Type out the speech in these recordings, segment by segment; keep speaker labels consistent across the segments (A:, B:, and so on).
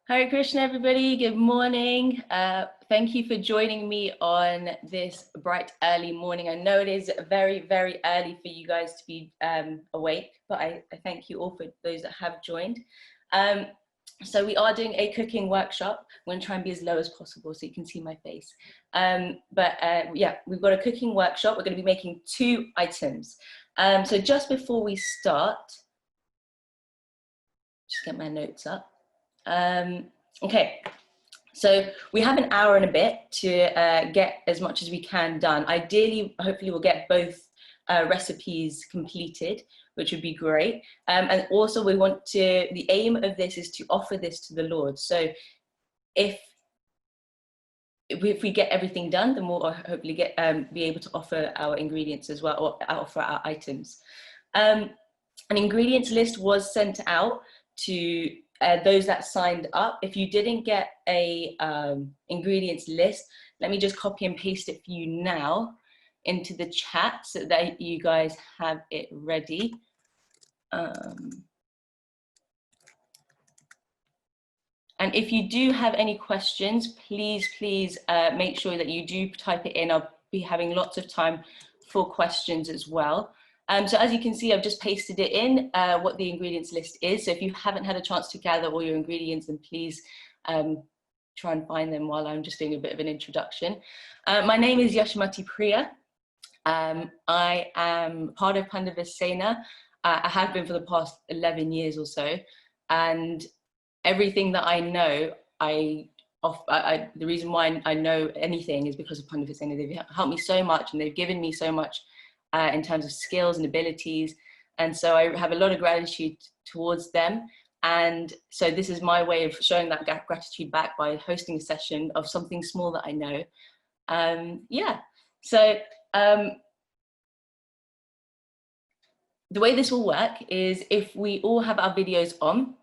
A: Hare Krishna, everybody. Good morning. Thank you for joining me on this bright early morning. I know it is very, very early for you guys to be awake, but I thank you all for those that have joined. So we are doing a cooking workshop. I'm going to try and be as low as possible so you can see my face. Yeah, we've got a cooking workshop. We're going to be making 2 items. So just before we start, just get my notes up. Okay, so we have an hour and a bit to get as much as we can done. Ideally, hopefully we'll get both recipes completed, which would be great. And also we want to, the aim of this is to offer this to the Lord. So if we get everything done, then we'll hopefully be able to offer our ingredients as well, or offer our items. An ingredients list was sent out to those that signed up. If you didn't get a ingredients list, let me just copy and paste it for you now into the chat so that you guys have it ready. And if you do have any questions, please make sure that you do type it in. I'll be having lots of time for questions as well. So as you can see, I've just pasted it in, what the ingredients list is. So if you haven't had a chance to gather all your ingredients, then please try and find them while I'm just doing a bit of an introduction. My name is Yasomati Priya. I am part of Pandava Sena. I have been for the past 11 years or so. And everything that I know, the reason why I know anything is because of Pandava Sena. They've helped me so much and they've given me so much in terms of skills and abilities. And so I have a lot of gratitude towards them. And so this is my way of showing that gratitude back by hosting a session of something small that I know. Yeah, so the way this will work is if we all have our videos on,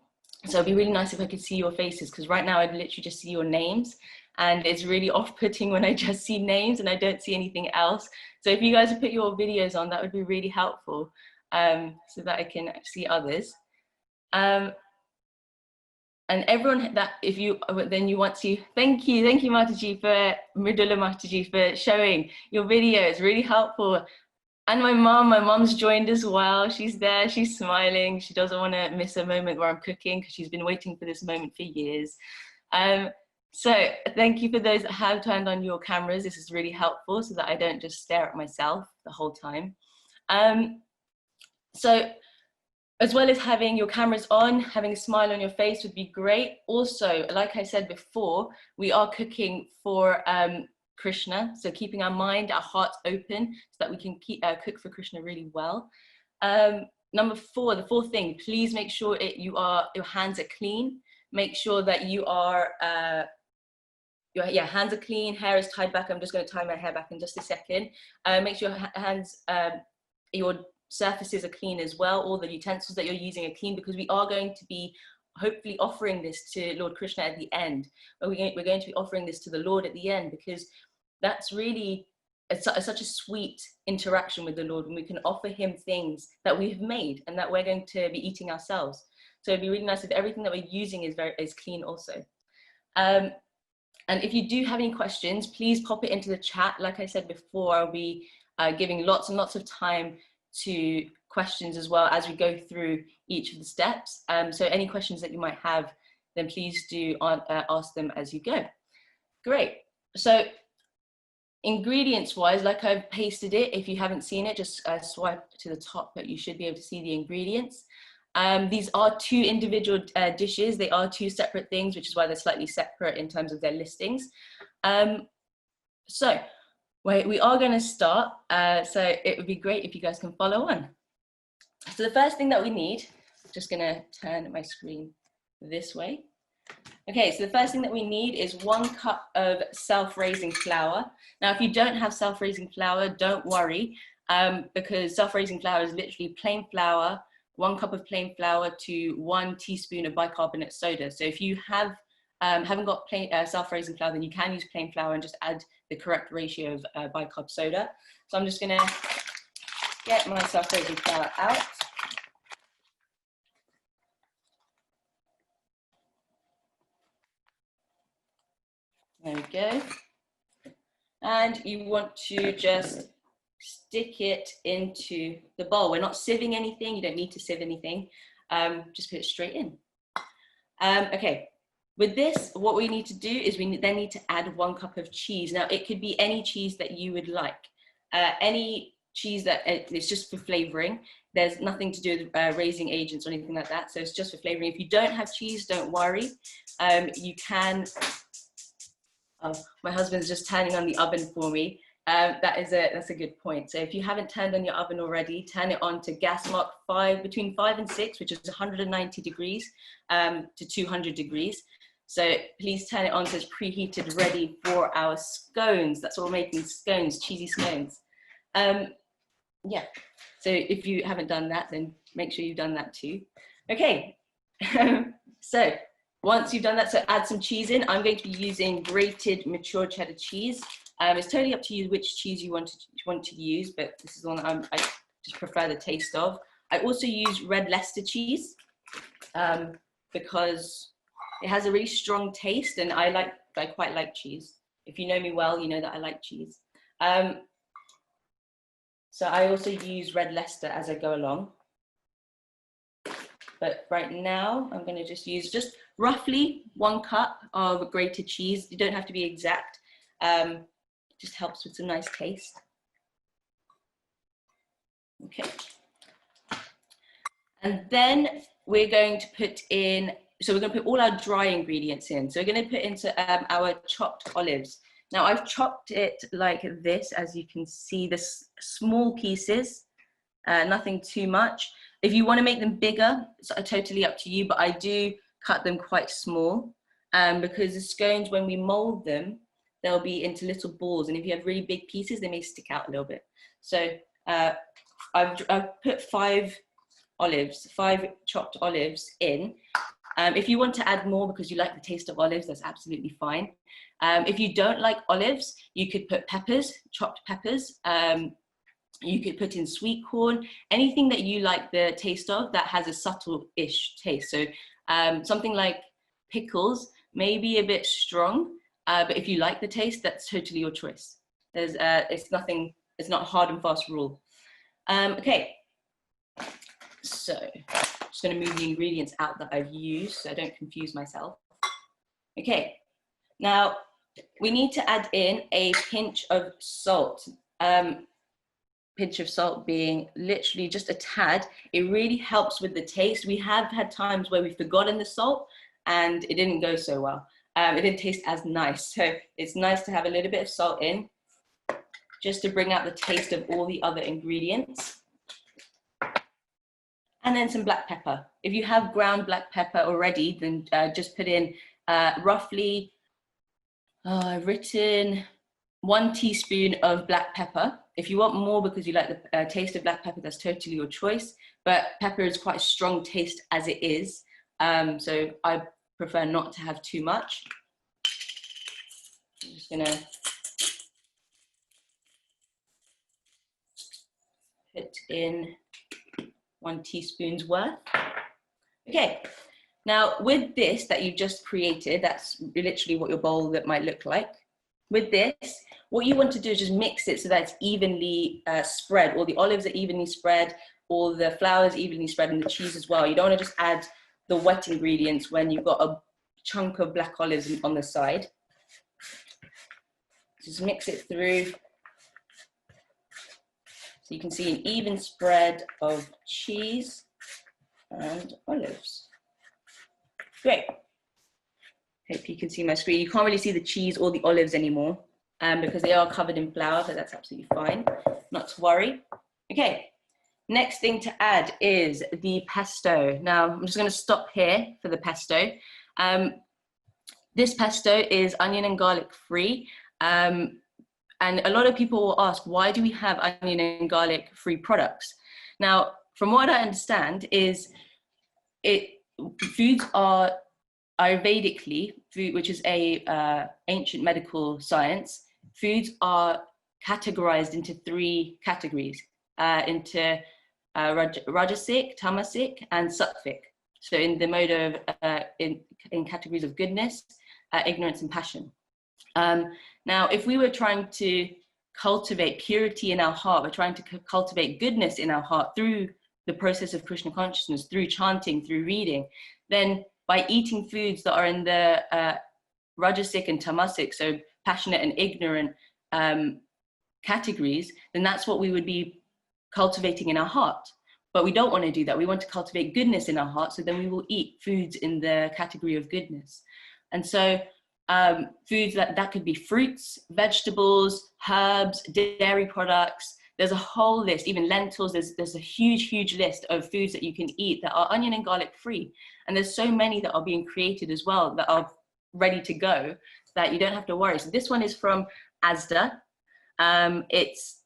A: so it'd be really nice if I could see your faces, because right now I'd literally just see your names. And it's really off-putting when I just see names and I don't see anything else. So if you guys would put your videos on, that would be really helpful, so that I can see others. And everyone that, if you, then you want to, thank you Mataji Mridula Mataji for showing your video. It's really helpful. And my mom's joined as well. She's there, she's smiling. She doesn't want to miss a moment where I'm cooking because she's been waiting for this moment for years. So thank you for those that have turned on your cameras. This is really helpful so that I don't just stare at myself the whole time. So as well as having your cameras on, having a smile on your face would be great. Also, like I said before, we are cooking for Krishna. So keeping our mind, our hearts open so that we can cook for Krishna really well. Number 4, the 4th thing, please make sure your hands are clean. Make sure that you are, your hands are clean, hair is tied back. I'm just going to tie my hair back in just a second. Make sure your hands, your surfaces are clean as well. All the utensils that you're using are clean, because we are going to be hopefully offering this to Lord Krishna at the end. We're going to be offering this to the Lord at the end, because that's really such a sweet interaction with the Lord when we can offer him things that we've made and that we're going to be eating ourselves. So it'd be really nice if everything that we're using is clean also. And if you do have any questions, please pop it into the chat. Like I said before, I'll be giving lots and lots of time to questions as well as we go through each of the steps. So any questions that you might have, then please do ask them as you go. Great. So ingredients wise, like I've pasted it, if you haven't seen it, just swipe to the top, but you should be able to see the ingredients. These are 2 individual dishes. They are 2 separate things, which is why they're slightly separate in terms of their listings. So we are going to start. So it would be great if you guys can follow on. So the first thing that we need, I'm just going to turn my screen this way. Okay, so the first thing that we need is 1 cup of self-raising flour. Now, if you don't have self-raising flour, don't worry, because self-raising flour is literally plain flour, 1 cup of plain flour to 1 teaspoon of bicarbonate soda. So if you haven't got plain self-raising flour, then you can use plain flour and just add the correct ratio of bicarb soda. So I'm just going to get my self-raising flour out. go. And you want to just stick it into the bowl. We're not sieving anything. You don't need to sieve anything. Just put it straight in. Okay. With this, what we need to do is we then need to add 1 cup of cheese. Now, it could be any cheese that you would like. Any cheese that it's just for flavoring. There's nothing to do with raising agents or anything like that. So it's just for flavoring. If you don't have cheese, don't worry. You can, oh, my husband's just turning on the oven for me. That's a good point. So if you haven't turned on your oven already, turn it on to gas mark between 5 and 6, which is 190 degrees to 200 degrees. So please turn it on so it's preheated, ready for our scones. That's what we're making, scones, cheesy scones. Yeah, so if you haven't done that, then make sure you've done that too. Okay, so once you've done that, so add some cheese in. I'm going to be using grated mature cheddar cheese. It's totally up to you which cheese you want to use, but this is the one that I just prefer the taste of. I also use red Leicester cheese because it has a really strong taste, and I quite like cheese. If you know me well, you know that I like cheese. So I also use red Leicester as I go along. But right now, I'm going to just use roughly 1 cup of grated cheese. You don't have to be exact. Just helps with some nice taste. Okay. And then we're going to put in, so we're going to put all our dry ingredients in. So we're going to put into our chopped olives. Now I've chopped it like this, as you can see, this small pieces, nothing too much. If you want to make them bigger, it's totally up to you, but I do cut them quite small because the scones, when we mold them, they'll be into little balls. And if you have really big pieces, they may stick out a little bit. So I've put 5 chopped olives in. If you want to add more because you like the taste of olives, that's absolutely fine. If you don't like olives, you could put peppers, chopped peppers. You could put in sweet corn, anything that you like the taste of that has a subtle-ish taste. So something like pickles may be a bit strong, but if you like the taste, that's totally your choice. It's not a hard and fast rule. Okay, so I'm just going to move the ingredients out that I've used so I don't confuse myself. Okay, now we need to add in a pinch of salt. Pinch of salt being literally just a tad. It really helps with the taste. We have had times where we've forgotten the salt and it didn't go so well. It didn't taste as nice. So it's nice to have a little bit of salt in just to bring out the taste of all the other ingredients. And then some black pepper. If you have ground black pepper already, then just put in roughly, I've written 1 teaspoon of black pepper. If you want more because you like the taste of black pepper, that's totally your choice. But pepper is quite a strong taste as it is. So I prefer not to have too much. I'm just gonna put in 1 teaspoon's worth. Okay, now with this that you've just created, that's literally what your bowl that might look like. With this, what you want to do is just mix it so that it's evenly spread. All the olives are evenly spread, all the flour is evenly spread, and the cheese as well. You don't want to just add the wet ingredients when you've got a chunk of black olives on the side. Just mix it through. So you can see an even spread of cheese and olives. Great. Hope you can see my screen. You can't really see the cheese or the olives anymore because they are covered in flour, but that's absolutely fine. Not to worry. Okay, next thing to add is the pesto. Now, I'm just going to stop here for the pesto. This pesto is onion and garlic free. And a lot of people will ask, why do we have onion and garlic free products? Now, from what I understand is foods are Ayurvedically, food, which is a ancient medical science, foods are categorized into 3 categories, into Rajasic, Tamasic, and Sattvic. So in the mode of, in categories of goodness, ignorance, and passion. Now, if we were trying to cultivate purity in our heart, we're trying to cultivate goodness in our heart through the process of Krishna consciousness, through chanting, through reading, then by eating foods that are in the rajasic and tamasic, so passionate and ignorant categories, then that's what we would be cultivating in our heart. But we don't want to do that. We want to cultivate goodness in our heart, so then we will eat foods in the category of goodness. And so foods that could be fruits, vegetables, herbs, dairy products. There's a whole list, even lentils. There's a huge list of foods that you can eat that are onion and garlic free. And there's so many that are being created as well that are ready to go that you don't have to worry. So this one is from Asda. It's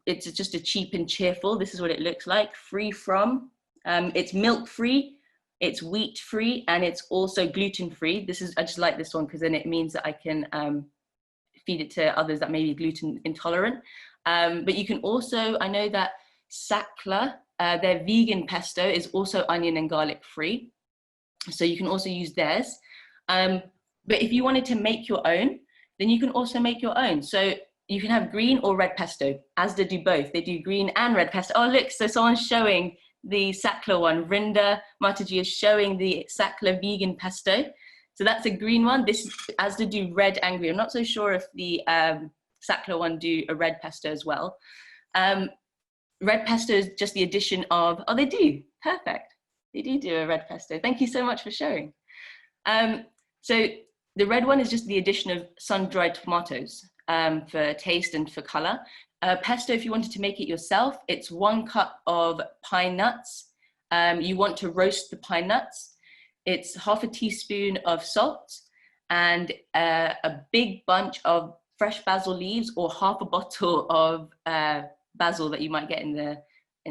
A: just a cheap and cheerful. This is what it looks like. Free from. It's milk free. It's wheat free, and it's also gluten free. I just like this one because then it means that I can feed it to others that may be gluten intolerant. But you can also, I know that Sakla, their vegan pesto is also onion and garlic free. So you can also use theirs. But if you wanted to make your own, then you can also make your own. So you can have green or red pesto. Asda do both. They do green and red pesto. Oh, look, so someone's showing the Sakla one. Vrinda Mataji is showing the Sakla vegan pesto. So that's a green one. This Asda do red and green. I'm not so sure if the Sakla one do a red pesto as well. Red pesto is just the addition of, oh, they do, perfect. They do a red pesto. Thank you so much for showing. So the red one is just the addition of sun-dried tomatoes for taste and for color. Pesto, if you wanted to make it yourself, it's 1 cup of pine nuts. You want to roast the pine nuts. It's half a teaspoon of salt and a big bunch of fresh basil leaves, or half a bottle of basil that you might get in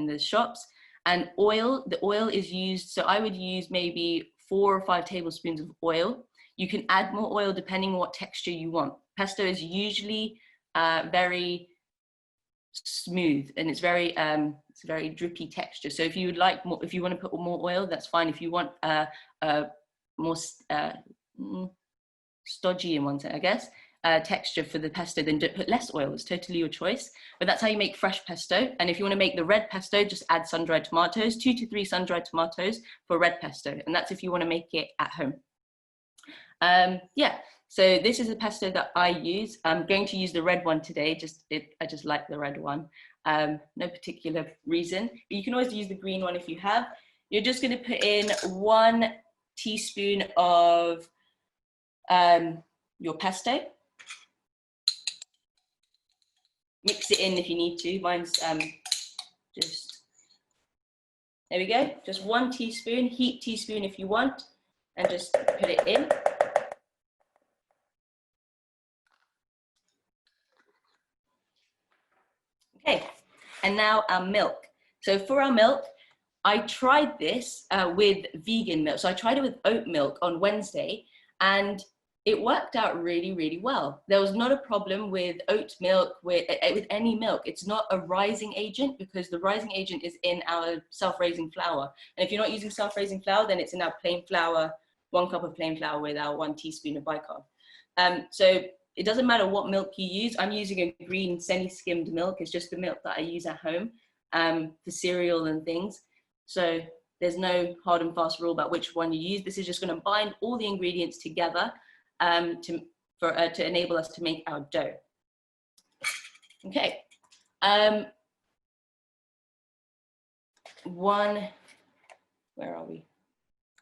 A: the shops. And oil, the oil is used, so I would use maybe 4 or 5 tablespoons of oil. You can add more oil depending on what texture you want. Pesto is usually very smooth, and it's a very drippy texture. So if you would like more, if you want to put more oil, that's fine. If you want more stodgy in one sense, I guess, texture for the pesto, then put less oil. It's totally your choice. But that's how you make fresh pesto. And if you want to make the red pesto, just add sun-dried tomatoes, 2 to 3 sun-dried tomatoes for red pesto. And that's if you want to make it at home. Yeah, so this is the pesto that I use. I'm going to use the red one today. I just like the red one. No particular reason. But you can always use the green one if you have. You're just going to put in 1 teaspoon of your pesto. Mix it in if you need to. Mine's just, there we go. Just 1 teaspoon, heat teaspoon if you want, and just put it in. Okay, and now our milk. So for our milk, I tried this with vegan milk. So I tried it with oat milk on Wednesday, and it worked out really, really well. There was not a problem with oat milk, with any milk. It's not a rising agent, because the rising agent is in our self-raising flour. And if you're not using self-raising flour, then it's in our plain flour, 1 cup of plain flour with our 1 teaspoon of bicarb. So it doesn't matter what milk you use. I'm using a green semi-skimmed milk. It's just the milk that I use at home for cereal and things. So there's no hard and fast rule about which one you use. This is just going to bind all the ingredients together to enable us to make our dough. Okay.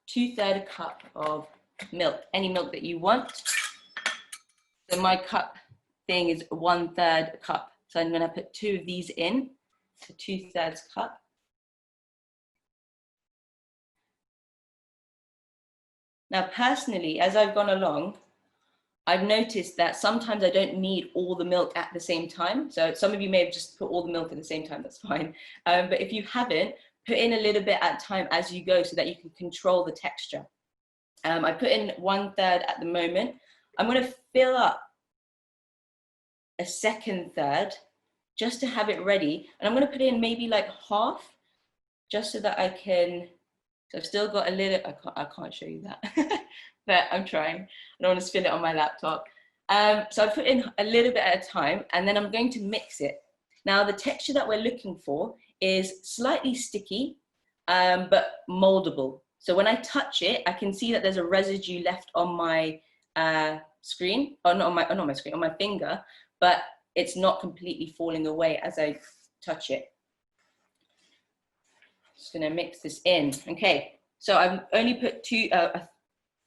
A: 2/3 cup of milk, any milk that you want. So my cup thing is 1/3 cup. So I'm going to put 2 of these in, so 2/3 cup. Now, personally, as I've gone along, I've noticed that sometimes I don't need all the milk at the same time. So some of you may have just put all the milk at the same time, that's fine. But if you haven't, put in a little bit at a time as you go so that you can control the texture. I put in 1/3 at the moment. I'm going to fill up a 2nd third just to have it ready. And I'm going to put in maybe like half, just so that I can, so I've still got a little, I can't show you that, but I'm trying. I don't want to spill it on my laptop. So I put in a little bit at a time, and then I'm going to mix it. Now, the texture that we're looking for is slightly sticky, but moldable. So when I touch it, I can see that there's a residue left on my screen, or not on my screen, on my finger, but it's not completely falling away as I touch it. Just gonna mix this in. Okay, so I've only put a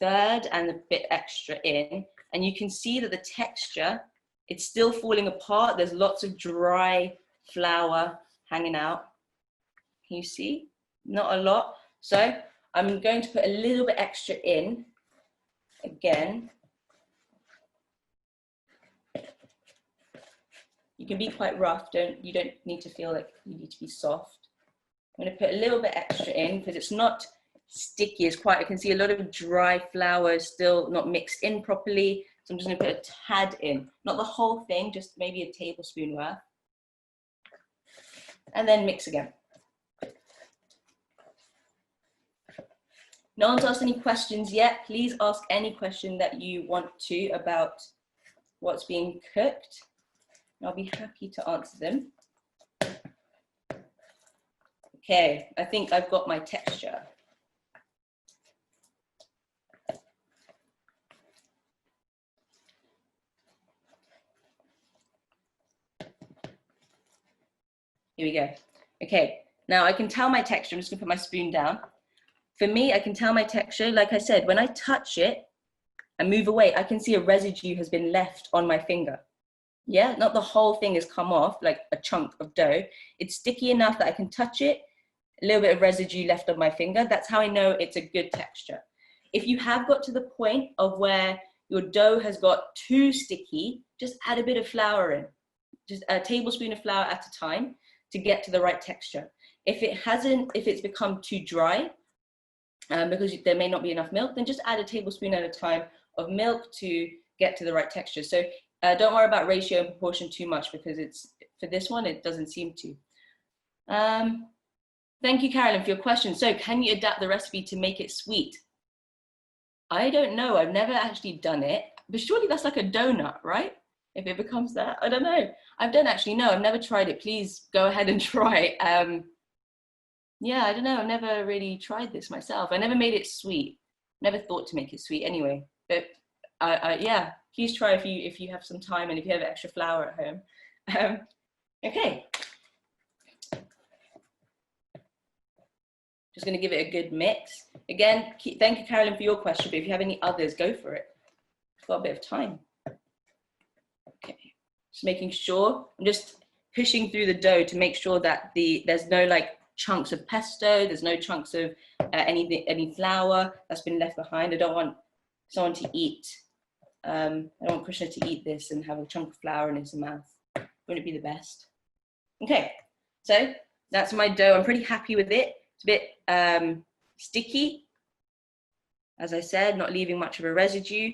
A: third and a bit extra in, and you can see that the texture, it's still falling apart. There's lots of dry flour hanging out. Can you see? Not a lot. So I'm going to put a little bit extra in again. You can be quite rough. You don't need to feel like you need to be soft. I'm going to put a little bit extra in because it's not sticky. It's quite, I can see a lot of dry flour still not mixed in properly. So I'm just going to put a tad in, not the whole thing, just maybe a tablespoon worth. And then mix again. No one's asked any questions yet. Please ask any question that you want to about what's being cooked. I'll be happy to answer them. Okay, I think I've got my texture. Here we go. Okay, now I can tell my texture. I'm just gonna put my spoon down. For me, I can tell my texture. Like I said, when I touch it and move away, I can see a residue has been left on my finger. Yeah, not the whole thing has come off like a chunk of dough. It's sticky enough that I can touch it, a little bit of residue left on my finger. That's how I know it's a good texture. If you have got to the point of where your dough has got too sticky, just add a bit of flour in, just a tablespoon of flour at a time to get to the right texture. If it's become too dry, because there may not be enough milk, then just add a tablespoon at a time of milk to get to the right texture. So don't worry about ratio and proportion too much, because for this one, it doesn't seem to. Thank you, Carolyn, for your question. So can you adapt the recipe to make it sweet? I don't know, I've never actually done it, but surely that's like a donut, right? If it becomes that, I don't know. I don't actually know, I've never tried it. Please go ahead and try. Yeah, I don't know, I've never really tried this myself. I never made it sweet, never thought to make it sweet anyway. But yeah, please try if you have some time and if you have extra flour at home. Okay. Just gonna give it a good mix. Again, thank you, Carolyn, for your question, but if you have any others, go for it. I've got a bit of time. Okay, just making sure, I'm just pushing through the dough to make sure that there's no like chunks of pesto, there's no chunks of any flour that's been left behind. I don't want someone to eat, I don't want Krishna to eat this and have a chunk of flour in his mouth. Wouldn't it be the best? Okay, so that's my dough. I'm pretty happy with it. It's a bit sticky, as I said, not leaving much of a residue.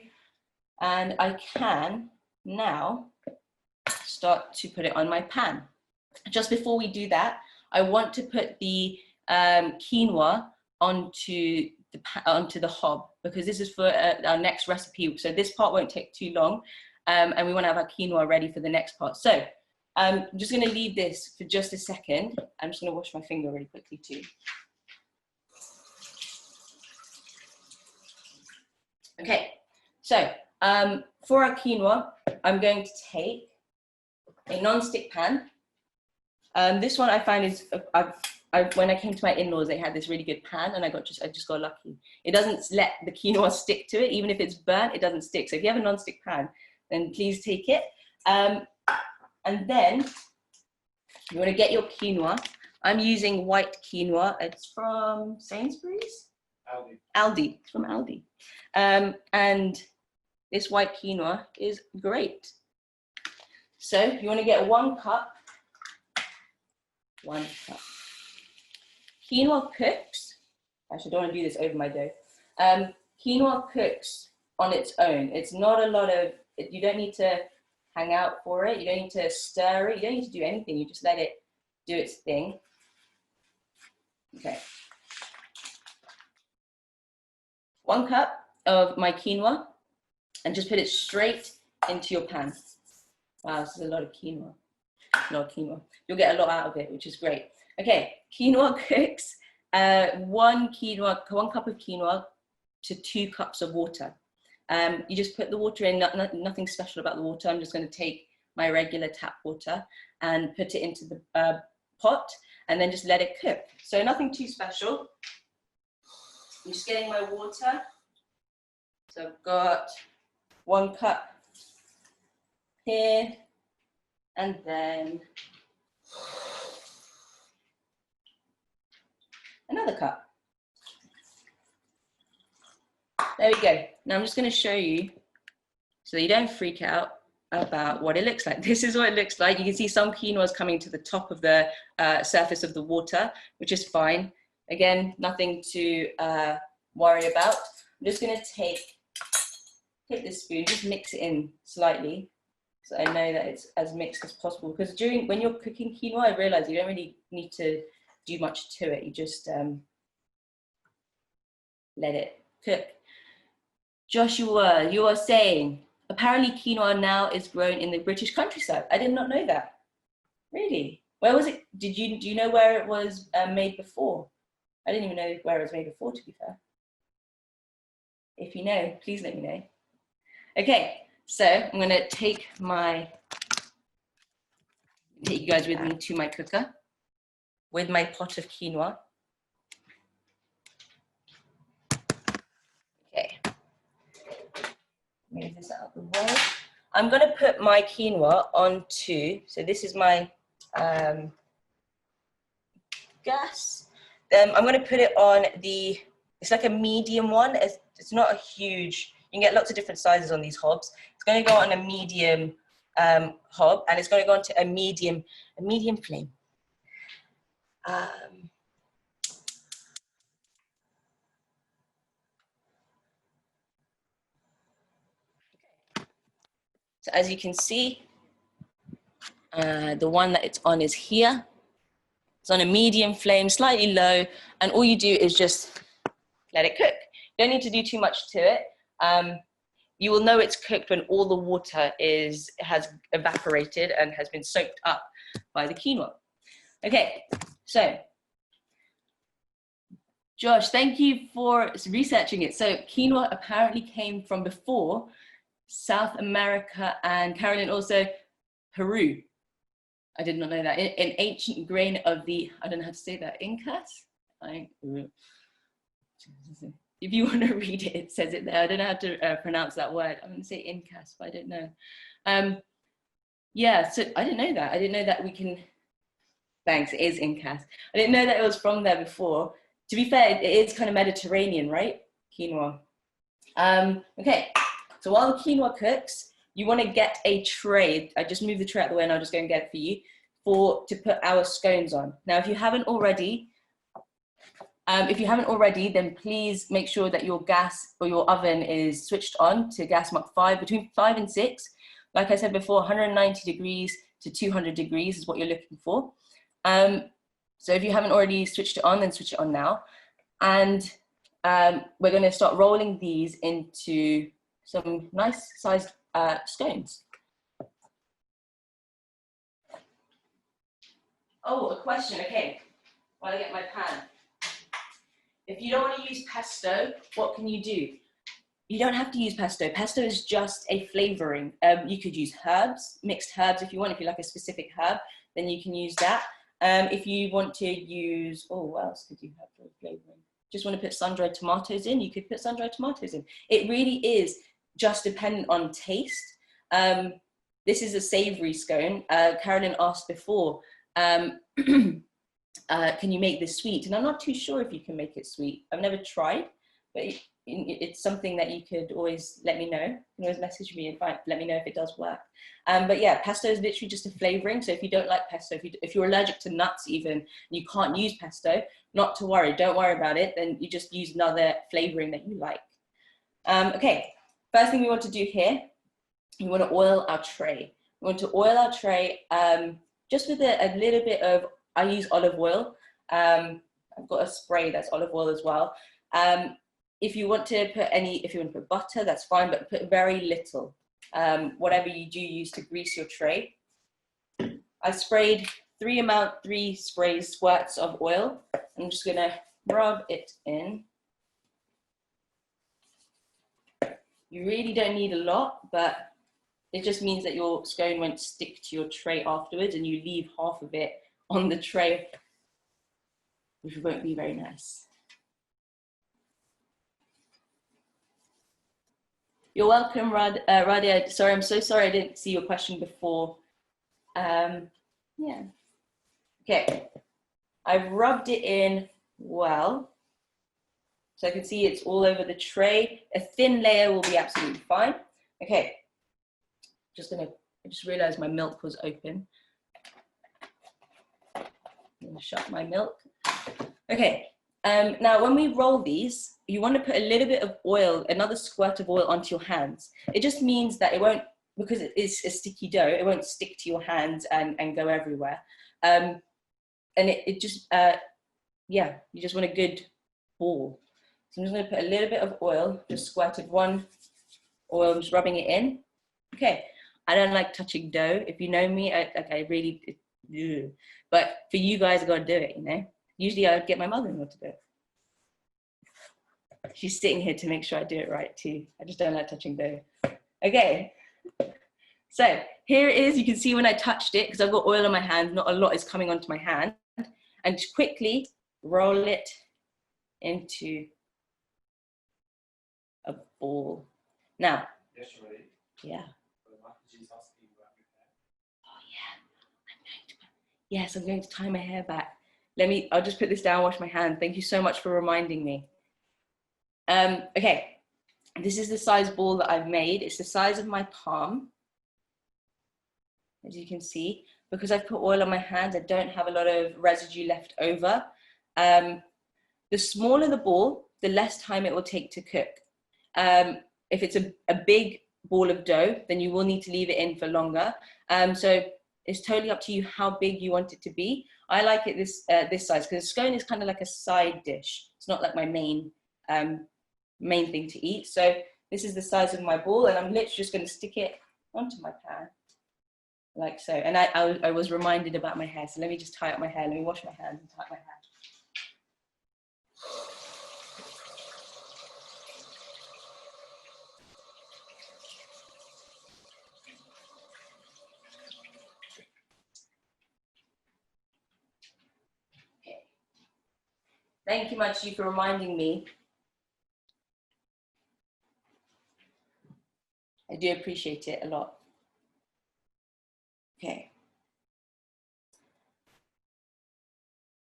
A: And I can now start to put it on my pan. Just before we do that, I want to put the quinoa onto the hob, because this is for our next recipe. So this part won't take too long, and we want to have our quinoa ready for the next part. So I'm just going to leave this for just a second. I'm just going to wash my finger really quickly too. Okay, so for our quinoa, I'm going to take a non-stick pan. This one I find is, when I came to my in-laws, they had this really good pan, and I just got lucky. It doesn't let the quinoa stick to it. Even if it's burnt, it doesn't stick. So if you have a non-stick pan, then please take it. And then you want to get your quinoa. I'm using white quinoa. It's from Sainsbury's? Aldi. It's from Aldi. And this white quinoa is great. So you want to get 1 cup. 1 cup. Quinoa cooks. Actually, I don't want to do this over my dough. Quinoa cooks on its own. It's not a lot of, you don't need to hang out for it. You don't need to stir it. You don't need to do anything. You just let it do its thing. Okay. 1 cup of my quinoa, and just put it straight into your pan. Wow, this is a lot of quinoa. Not quinoa. You'll get a lot out of it, which is great. Okay, quinoa cooks. 1 cup of quinoa to 2 cups of water. You just put the water in, nothing special about the water. I'm just going to take my regular tap water and put it into the pot and then just let it cook. So nothing too special. I'm just getting my water. So I've got 1 cup here, and then another cup. There we go. Now I'm just going to show you so that you don't freak out about what it looks like. This is what it looks like. You can see some quinoa is coming to the top of the surface of the water, which is fine. Again, nothing to worry about. I'm just going to take this spoon, just mix it in slightly, so I know that it's as mixed as possible. Because when you're cooking quinoa, I realize you don't really need to do much to it. You just let it cook. Joshua, you are saying, apparently quinoa now is grown in the British countryside. I did not know that. Really? Where was it? Do you know where it was made before? I didn't even know where it was made before, to be fair. If you know, please let me know. Okay, so I'm going to take you guys with me to my cooker with my pot of quinoa. Okay, move this out of the way. I'm going to put my quinoa onto, so this is my gas. I'm going to put it on it's like a medium one. It's not a huge, you can get lots of different sizes on these hobs. It's going to go on a medium hob, and it's going to go onto a medium flame. So as you can see, the one that it's on is here. It's on a medium flame, slightly low, and all you do is just let it cook. You don't need to do too much to it. You will know it's cooked when all the water has evaporated and has been soaked up by the quinoa. Okay, so Josh, thank you for researching it. So quinoa apparently came from before South America and Carolyn also Peru. I did not know that. An ancient grain of the, I don't know how to say that, Incas? If you want to read it, it says it there. I don't know how to pronounce that word. I'm going to say Incas, but I don't know. Yeah, so I didn't know that. I didn't know that we can, thanks, it is Incas. I didn't know that it was from there before. To be fair, it is kind of Mediterranean, right? Quinoa. Okay, so while the quinoa cooks, you want to get a tray. I just moved the tray out of the way and I'll just go and get it for you to put our scones on. Now, if you haven't already, then please make sure that your gas or your oven is switched on to gas mark 5, between 5 and 6. Like I said before, 190 degrees to 200 degrees is what you're looking for. So if you haven't already switched it on, then switch it on now. And we're going to start rolling these into some nice sized scones. Oh, a question, okay, while I get my pan. If you don't want to use pesto, what can you do? You don't have to use pesto. Pesto is just a flavoring. You could use herbs, mixed herbs if you want. If you like a specific herb, then you can use that. If you want to use, oh, what else could you have for flavoring? Just want to put sun-dried tomatoes in, you could put sun-dried tomatoes in. It really is just dependent on taste. This is a savory scone. Carolyn asked before, can you make this sweet? And I'm not too sure if you can make it sweet. I've never tried, but it's something that you could always let me know. You can always message me and let me know if it does work. But yeah, pesto is literally just a flavoring. So if you don't like pesto, if you're allergic to nuts even, and you can't use pesto, not to worry, don't worry about it. Then you just use another flavoring that you like. Okay, first thing we want to do here, we want to oil our tray. We want to oil our tray just with a little bit of, I use olive oil. I've got a spray that's olive oil as well. If you want to put butter, that's fine, but put very little. whatever you do use to grease your tray. I sprayed three squirts of oil. I'm just gonna rub it in. You really don't need a lot, but it just means that your scone won't stick to your tray afterwards and you leave half of it on the tray, which won't be very nice. You're welcome, Radia. Sorry, I'm so sorry I didn't see your question before. Yeah. Okay, I've rubbed it in well. So I can see it's all over the tray. A thin layer will be absolutely fine. Okay, I just realized my milk was open. I'm gonna shut my milk. Okay, now when we roll these, you want to put a little bit of oil, another squirt of oil onto your hands. It just means that it won't, because it is a sticky dough, it won't stick to your hands and go everywhere. And it just, yeah, you just want a good ball. So I'm just going to put a little bit of oil, just squirted one oil, I'm just rubbing it in. Okay, I don't like touching dough. If you know me, I really, but for you guys, I got to do it, you know. Usually I would get my mother-in-law to do it. She's sitting here to make sure I do it right too. I just don't like touching dough. Okay, so here it is. You can see when I touched it, because I've got oil on my hand, not a lot is coming onto my hand. And just quickly roll it into a ball. Now, yeah. Oh yeah, yes, I'm going to tie my hair back. I'll just put this down, wash my hand. Thank you so much for reminding me. Okay, this is the size ball that I've made. It's the size of my palm, as you can see. Because I've put oil on my hands, I don't have a lot of residue left over. The smaller the ball, the less time it will take to cook. If it's a big ball of dough, then you will need to leave it in for longer. So it's totally up to you how big you want it to be. I like it this size, because a scone is kind of like a side dish. It's not like my main thing to eat. So this is the size of my ball, and I'm literally just going to stick it onto my pan, like so. And I was reminded about my hair, so let me just tie up my hair. Let me wash my hands and tie up my hair. Thank you much for reminding me. I do appreciate it a lot. Okay.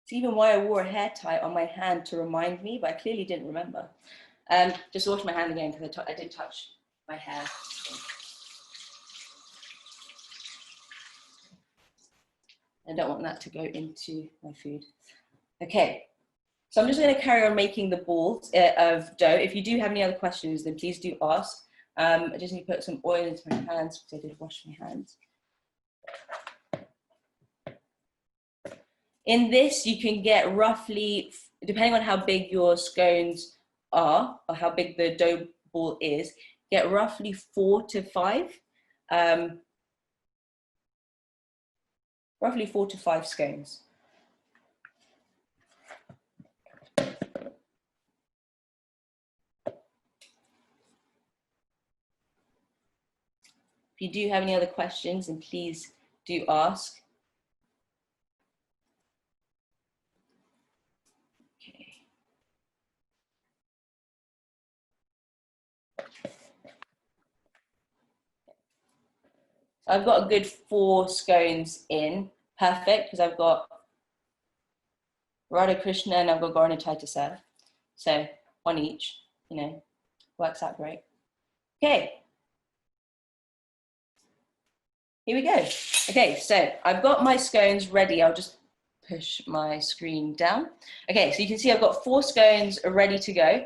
A: It's even why I wore a hair tie on my hand to remind me, but I clearly didn't remember. Just wash my hand again, because I did touch my hair. I don't want that to go into my food. Okay. So I'm just going to carry on making the balls of dough. If you do have any other questions, then please do ask. I just need to put some oil into my hands, because I did wash my hands. In this, you can get roughly, depending on how big your scones are, or how big the dough ball is, get roughly 4 to 5. Roughly 4 to 5 scones. If you do have any other questions, then please do ask. Okay. I've got a good 4 scones in, perfect, because I've got Radha Krishna and I've got Gaura Nitai. So 1 each, you know, works out great. Okay. Here we go. Okay, so I've got my scones ready. I'll just push my screen down. Okay, so you can see I've got 4 scones ready to go.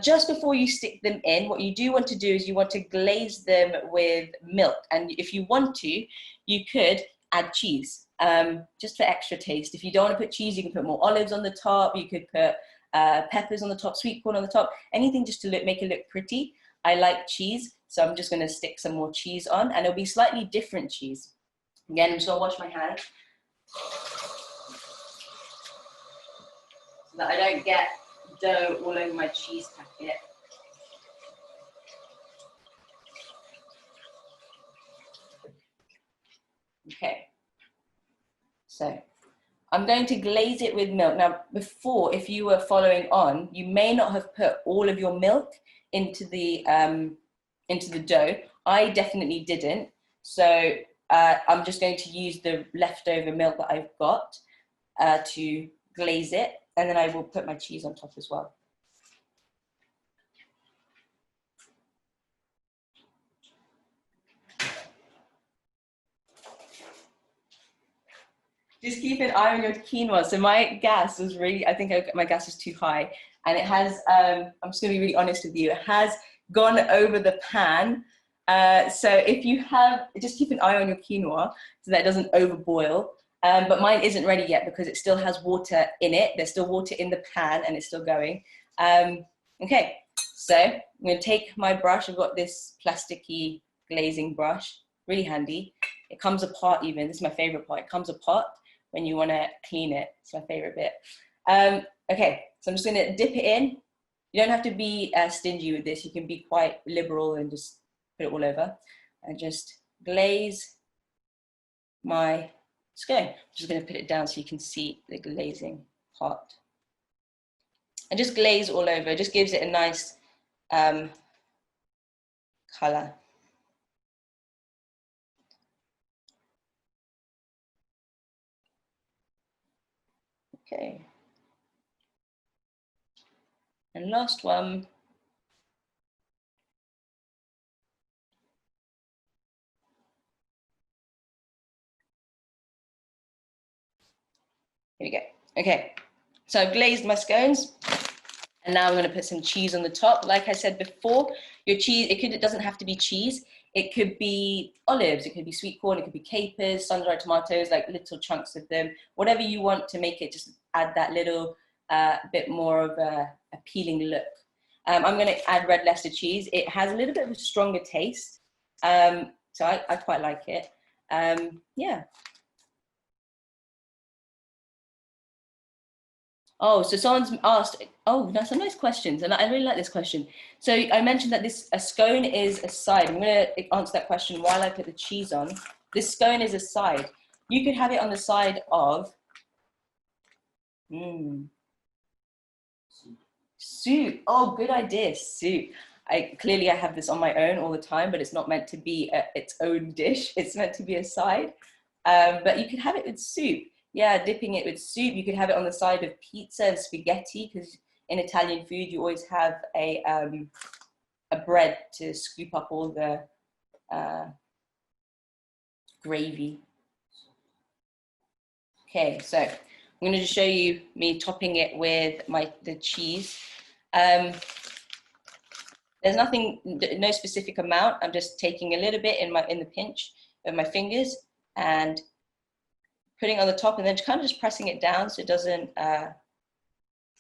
A: Just before you stick them in, what you do want to do is you want to glaze them with milk. And if you want to, you could add cheese, just for extra taste. If you don't want to put cheese, you can put more olives on the top. You could put peppers on the top, sweet corn on the top, anything just to make it look pretty. I like cheese, so I'm just gonna stick some more cheese on, and it'll be slightly different cheese. Again, I'm just gonna wash my hands so that I don't get dough all over my cheese packet. Okay, so I'm going to glaze it with milk. Now, before, if you were following on, you may not have put all of your milk into the dough. I definitely didn't. So I'm just going to use the leftover milk that I've got to glaze it, and then I will put my cheese on top as well. Just keep an eye on your quinoa. So my gas was really, I think my gas is too high, and it has, I'm just gonna be really honest with you, it has gone over the pan. So if you have, just keep an eye on your quinoa so that it doesn't overboil. But mine isn't ready yet because it still has water in it. There's still water in the pan and it's still going. Okay, so I'm gonna take my brush. I've got this plasticky glazing brush, really handy. It comes apart even, this is my favorite part. It comes apart when you wanna clean it. It's my favorite bit. Okay, so I'm just gonna dip it in. You don't have to be stingy with this. You can be quite liberal and just put it all over. And just glaze my scone. I'm just gonna put it down so you can see the glazing part. And just glaze all over. It just gives it a nice color. Okay. And last one. Here we go. Okay, so I've glazed my scones, and now I'm going to put some cheese on the top. Like I said before, your cheese, it doesn't have to be cheese. It could be olives, it could be sweet corn, it could be capers, sun-dried tomatoes, like little chunks of them. Whatever you want to make it, just add that little bit more of a appealing look. I'm going to add red Leicester cheese. It has a little bit of a stronger taste, so I quite like it. Yeah. Oh, so someone's asked, oh, that's some nice questions, and I really like this question. So I mentioned that a scone is a side. I'm going to answer that question while I put the cheese on. This scone is a side. You could have it on the side of soup. Oh, good idea, soup. Clearly I have this on my own all the time, but it's not meant to be its own dish. It's meant to be a side, but you could have it with soup. Yeah, dipping it with soup. You could have it on the side of pizza and spaghetti, because in Italian food you always have a bread to scoop up all the gravy. Okay, so I'm going to just show you me topping it with the cheese. There's nothing, no specific amount. I'm just taking a little bit in the pinch of my fingers and putting it on the top, and then kind of just pressing it down so it doesn't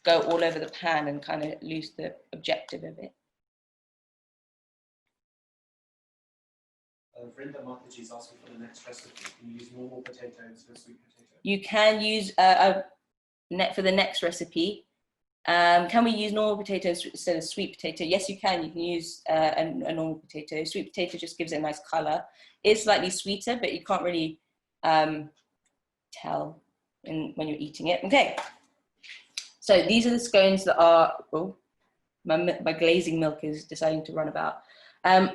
A: go all over the pan and kind of lose the objective of it.
B: Vrinda Mataji is asking for the next recipe. Can you use normal potato instead of sweet potato?
A: You can use for the next recipe. Can we use normal potatoes instead of sweet potato? Yes, you can. You can use a normal potato. Sweet potato just gives it a nice color. It's slightly sweeter, but you can't really tell when you're eating it. Okay, so these are the scones that are, oh, my glazing milk is deciding to run about.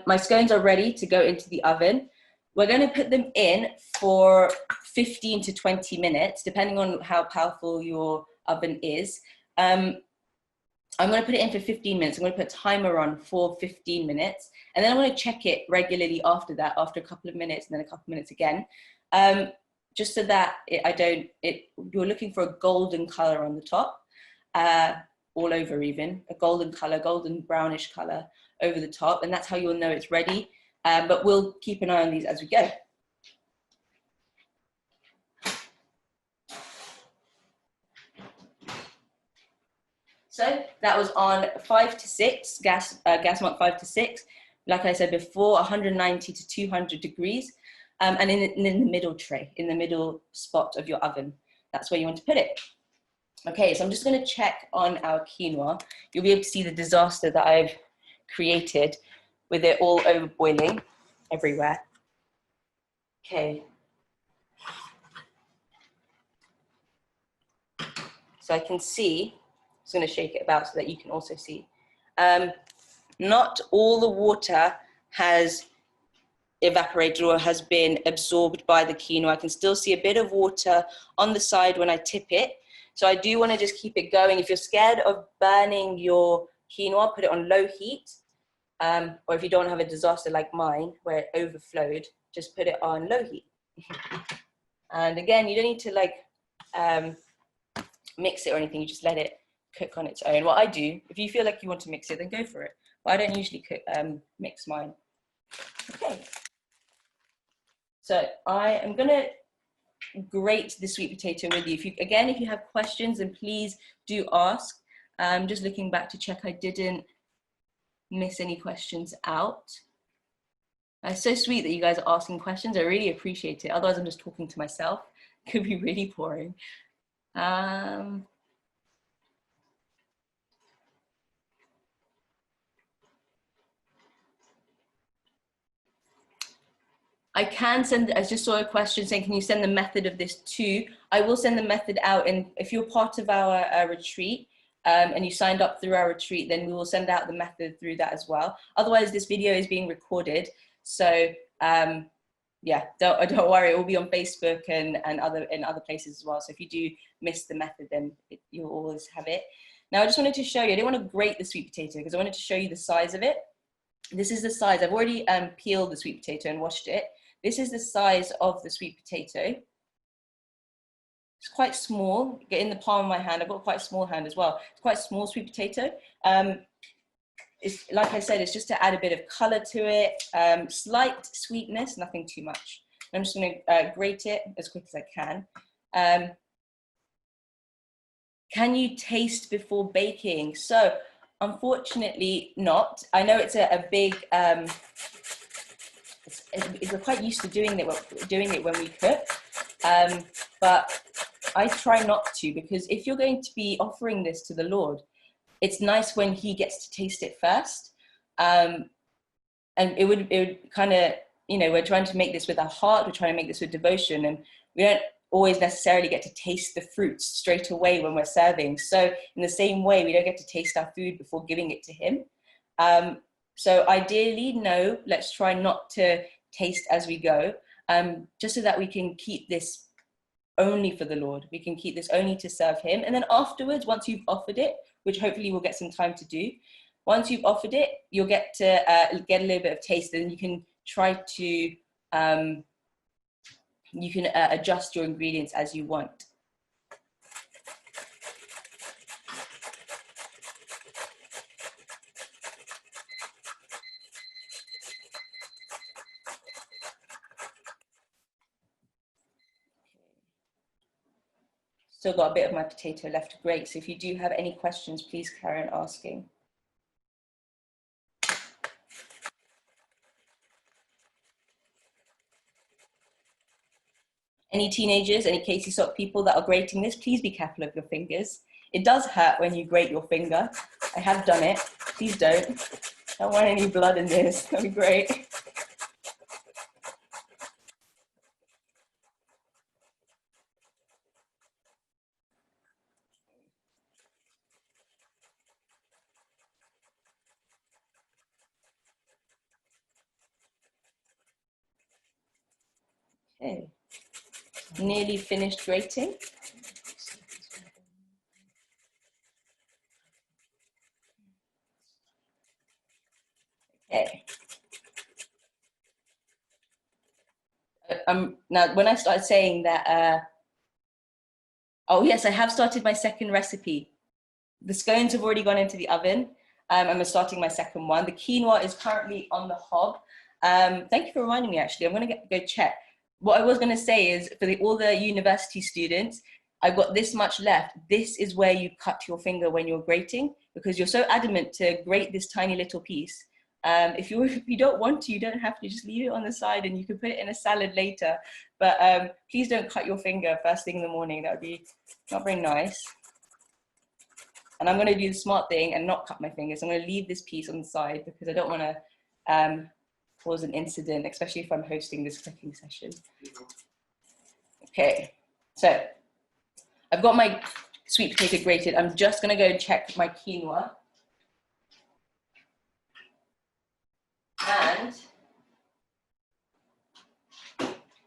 A: My scones are ready to go into the oven. We're going to put them in for 15 to 20 minutes, depending on how powerful your oven is. I'm going to put it in for 15 minutes. I'm going to put a timer on for 15 minutes, and then I'm going to check it regularly after that, after a couple of minutes, and then a couple of minutes again. Just so that you're looking for a golden color on the top, all over even, a golden color, golden brownish color over the top, and that's how you'll know it's ready. But we'll keep an eye on these as we go. So that was on 5 to 6, gas mark 5 to 6. Like I said before, 190 to 200 degrees. And in the middle tray, in the middle spot of your oven. That's where you want to put it. Okay, so I'm just going to check on our quinoa. You'll be able to see the disaster that I've created with it all over boiling everywhere. Okay. So I can see, I'm just going to shake it about so that you can also see. Not all the water has evaporated or has been absorbed by the quinoa. I can still see a bit of water on the side when I tip it. So I do want to just keep it going. If you're scared of burning your quinoa, put it on low heat. Or if you don't have a disaster like mine, where it overflowed, just put it on low heat. And again, you don't need to like mix it or anything. You just let it cook on its own. What I do, if you feel like you want to mix it, then go for it. But I don't usually mix mine. Okay. So I am going to grate the sweet potato with you. If you have questions, then please do ask. Just looking back to check I didn't miss any questions out. It's so sweet that you guys are asking questions. I really appreciate it. Otherwise, I'm just talking to myself. It could be really boring. I just saw a question saying, can you send the method of this too? I will send the method out, and if you're part of our retreat and you signed up through our retreat, then we will send out the method through that as well. Otherwise, this video is being recorded, so yeah, don't worry, it will be on Facebook and other places as well. So if you do miss the method, then you'll always have it. Now, I just wanted to show you, I didn't want to grate the sweet potato because I wanted to show you the size of it. This is the size. I've already peeled the sweet potato and washed it. This is the size of the sweet potato. It's quite small. Get in the palm of my hand. I've got quite a small hand as well. It's quite a small sweet potato. It's, like I said, it's just to add a bit of color to it. Slight sweetness, nothing too much. I'm just going to grate it as quick as I can. Can you taste before baking? So, unfortunately not. I know it's a big, we're quite used to doing it when we cook, but I try not to, because if you're going to be offering this to the Lord, it's nice when he gets to taste it first. And it would kind of, you know, we're trying to make this with our heart, we're trying to make this with devotion, and we don't always necessarily get to taste the fruits straight away when we're serving. So in the same way, we don't get to taste our food before giving it to him. So ideally, no, let's try not to taste as we go, just so that we can keep this only for the Lord. We can keep this only to serve him. And then afterwards, once you've offered it, which hopefully we'll get some time to do, once you've offered it, you'll get to get a little bit of taste, and you can try to adjust your ingredients as you want. Still got a bit of my potato left to grate, so if you do have any questions, please carry on asking. Any teenagers, any Casey Sock people that are grating this, please be careful of your fingers. It does hurt when you grate your finger. I have done it. Please don't. I don't want any blood in this. That'd be great. Okay. Nearly finished grating. Okay. Now, when I started saying that, oh yes, I have started my second recipe. The scones have already gone into the oven. I'm starting my second one. The quinoa is currently on the hob. Thank you for reminding me, actually. I'm going to go check. What I was going to say is, for all the university students, I've got this much left. This is where you cut your finger when you're grating, because you're so adamant to grate this tiny little piece. If you don't want to, you don't have to, just leave it on the side and you can put it in a salad later. But please don't cut your finger first thing in the morning. That would be not very nice. And I'm going to do the smart thing and not cut my fingers. I'm going to leave this piece on the side because I don't want to cause an incident, especially if I'm hosting this cooking session. Okay, so I've got my sweet potato grated. I'm just going to go and check my quinoa. And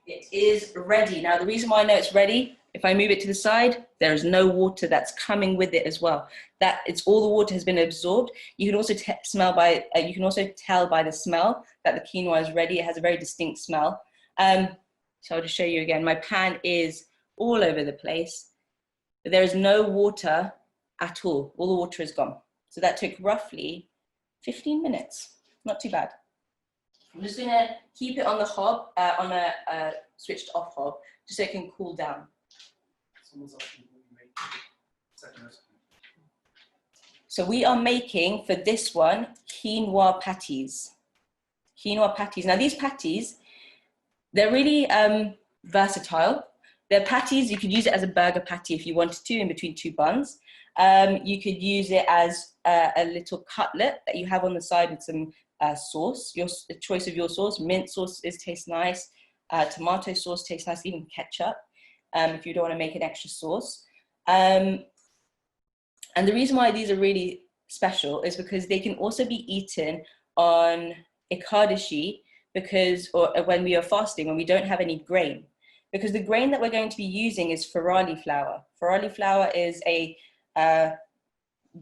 A: it is ready. Now, the reason why I know it's ready, if I move it to the side, there is no water that's coming with it as well. That it's all the water has been absorbed. You can also you can also tell by the smell that the quinoa is ready. It has a very distinct smell. So I'll just show you again. My pan is all over the place, but there is no water at all. All the water is gone. So that took roughly 15 minutes. Not too bad. I'm just going to keep it on the hob, on a switched off hob, just so it can cool down. So we are making, for this one, quinoa patties. Quinoa patties. Now these patties, they're really versatile. They're patties, you could use it as a burger patty if you wanted to, in between two buns. You could use it as a little cutlet that you have on the side with some sauce, the choice of your sauce. Mint sauce tastes nice, tomato sauce tastes nice, even ketchup, if you don't want to make an extra sauce. And the reason why these are really special is because they can also be eaten on Ekadashi, or when we are fasting, when we don't have any grain. Because the grain that we're going to be using is farali flour. Farali flour is a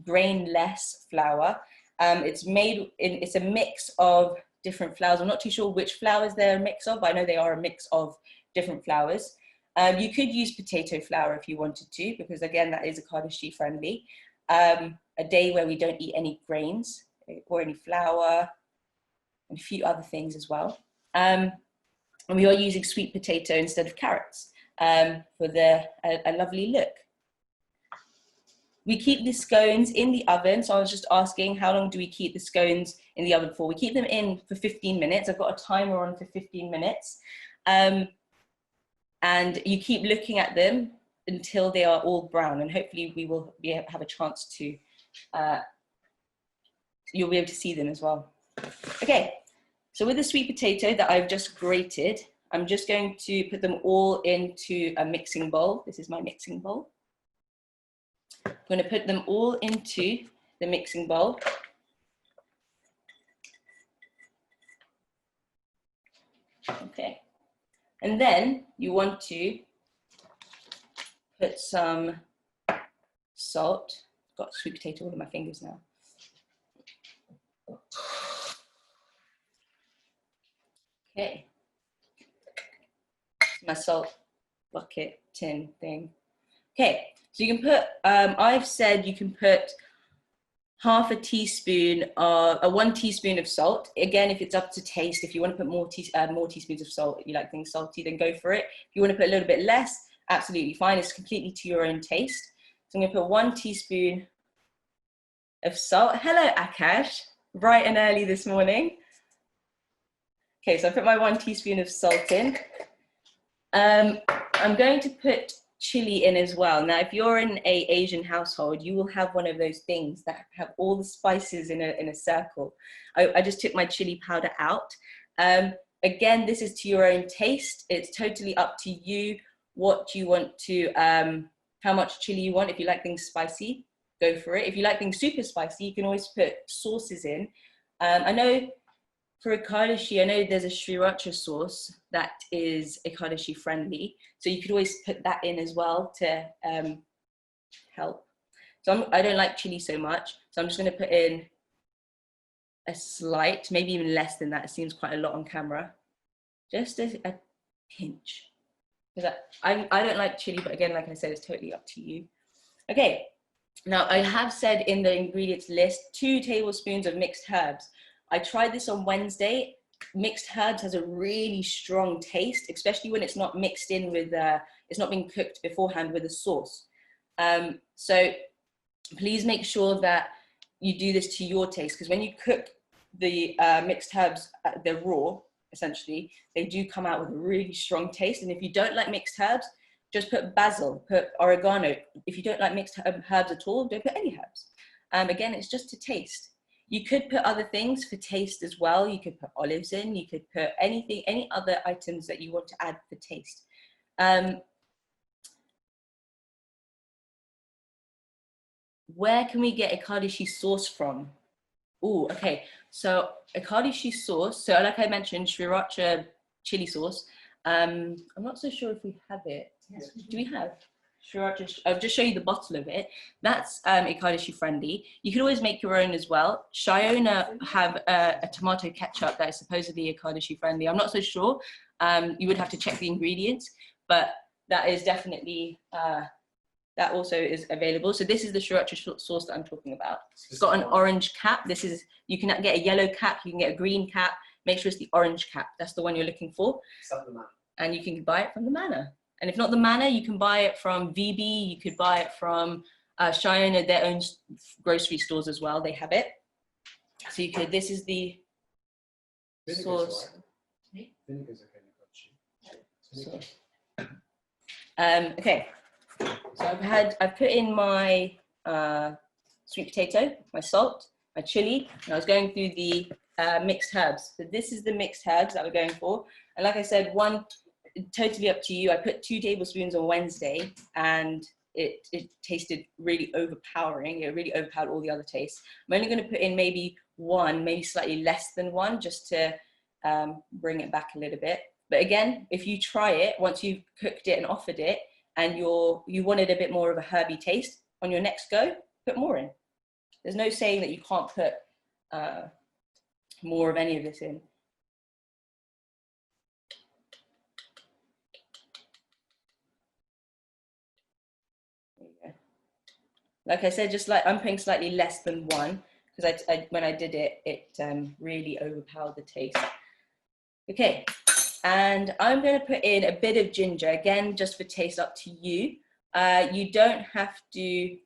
A: grainless flour. It's a mix of different flours. I'm not too sure which flours they're a mix of, but I know they are a mix of different flours. You could use potato flour if you wanted to, because again, that is Ekadashi friendly. A day where we don't eat any grains or any flour, and a few other things as well. And we are using sweet potato instead of carrots for a lovely look. We keep the scones in the oven. So I was just asking, how long do we keep the scones in the oven for? We keep them in for 15 minutes. I've got a timer on for 15 minutes. And you keep looking at them until they are all brown. And hopefully we will have a chance to, you'll be able to see them as well. Okay, so with the sweet potato that I've just grated, I'm just going to put them all into a mixing bowl. This is my mixing bowl. I'm going to put them all into the mixing bowl. Okay. And then you want to put some salt. I've got sweet potato all in my fingers now. Okay. My salt bucket tin thing. Okay. So you can put, I've said you can put half a teaspoon or 1 teaspoon of salt. Again, if it's up to taste, if you want to put more teaspoons of salt, if you like things salty, then go for it. If you want to put a little bit less, absolutely fine. It's completely to your own taste. So I'm going to put 1 teaspoon of salt. Hello, Akash, bright and early this morning. Okay, so I put my 1 teaspoon of salt in. I'm going to put chili in as well. Now, if you're in an Asian household, you will have one of those things that have all the spices in a circle. I just took my chili powder out. Again, this is to your own taste. It's totally up to you what you want to, how much chili you want. If you like things spicy, go for it. If you like things super spicy, you can always put sauces in. I know for Ekadashi, I know there's a sriracha sauce that is Ekadashi friendly. So you could always put that in as well to help. So I don't like chili so much. So I'm just going to put in a slight, maybe even less than that. It seems quite a lot on camera. Just a pinch. Because I don't like chili, but again, like I said, it's totally up to you. Okay. Now I have said in the ingredients list, 2 tablespoons of mixed herbs. I tried this on Wednesday. mixed herbs has a really strong taste, especially when it's not mixed in with, it's not been cooked beforehand with a sauce. So please make sure that you do this to your taste, because when you cook the mixed herbs, they're raw, essentially, they do come out with a really strong taste. And if you don't like mixed herbs, just put basil, put oregano. If you don't like mixed herbs at all, don't put any herbs. Again, it's just to taste. You could put other things for taste as well. You could put olives in, you could put anything, any other items that you want to add for taste. Where can we get Ekadashi sauce from? Oh, okay. So Ekadashi sauce, so like I mentioned, Sriracha chili sauce. I'm not so sure if we have it. Yes, do we have? Sriracha, I'll just show you the bottle of it. That's Ekadashi friendly. You can always make your own as well. Shiona have a tomato ketchup that is supposedly Ekadashi friendly. I'm not so sure. You would have to check the ingredients, but that is definitely, that also is available. So this is the Sriracha sauce that I'm talking about. It's got an orange cap. This is, you can get a yellow cap, you can get a green cap. Make sure it's the orange cap. That's the one you're looking for. And you can buy it from the Manor. And if not the Manor, you can buy it from VB. You could buy it from Shiona, their own grocery stores as well. They have it. So you could, this is the sauce.
B: Vinegar's okay.
A: Okay. So I've put in my sweet potato, my salt, my chili, and I was going through the mixed herbs. So this is the mixed herbs that we're going for. And like I said, one, totally up to you. I put 2 tablespoons on Wednesday and it tasted really overpowering. It really overpowered all the other tastes. I'm only going to put in maybe 1, maybe slightly less than 1, just to bring it back a little bit. But again, if you try it, once you've cooked it and offered it, and you wanted a bit more of a herby taste, on your next go, put more in. There's no saying that you can't put more of any of this in. There you go. Like I said, just like I'm putting slightly less than 1, because when I did it, it really overpowered the taste. Okay. And I'm going to put in a bit of ginger, again, just for taste, up to you. You don't have to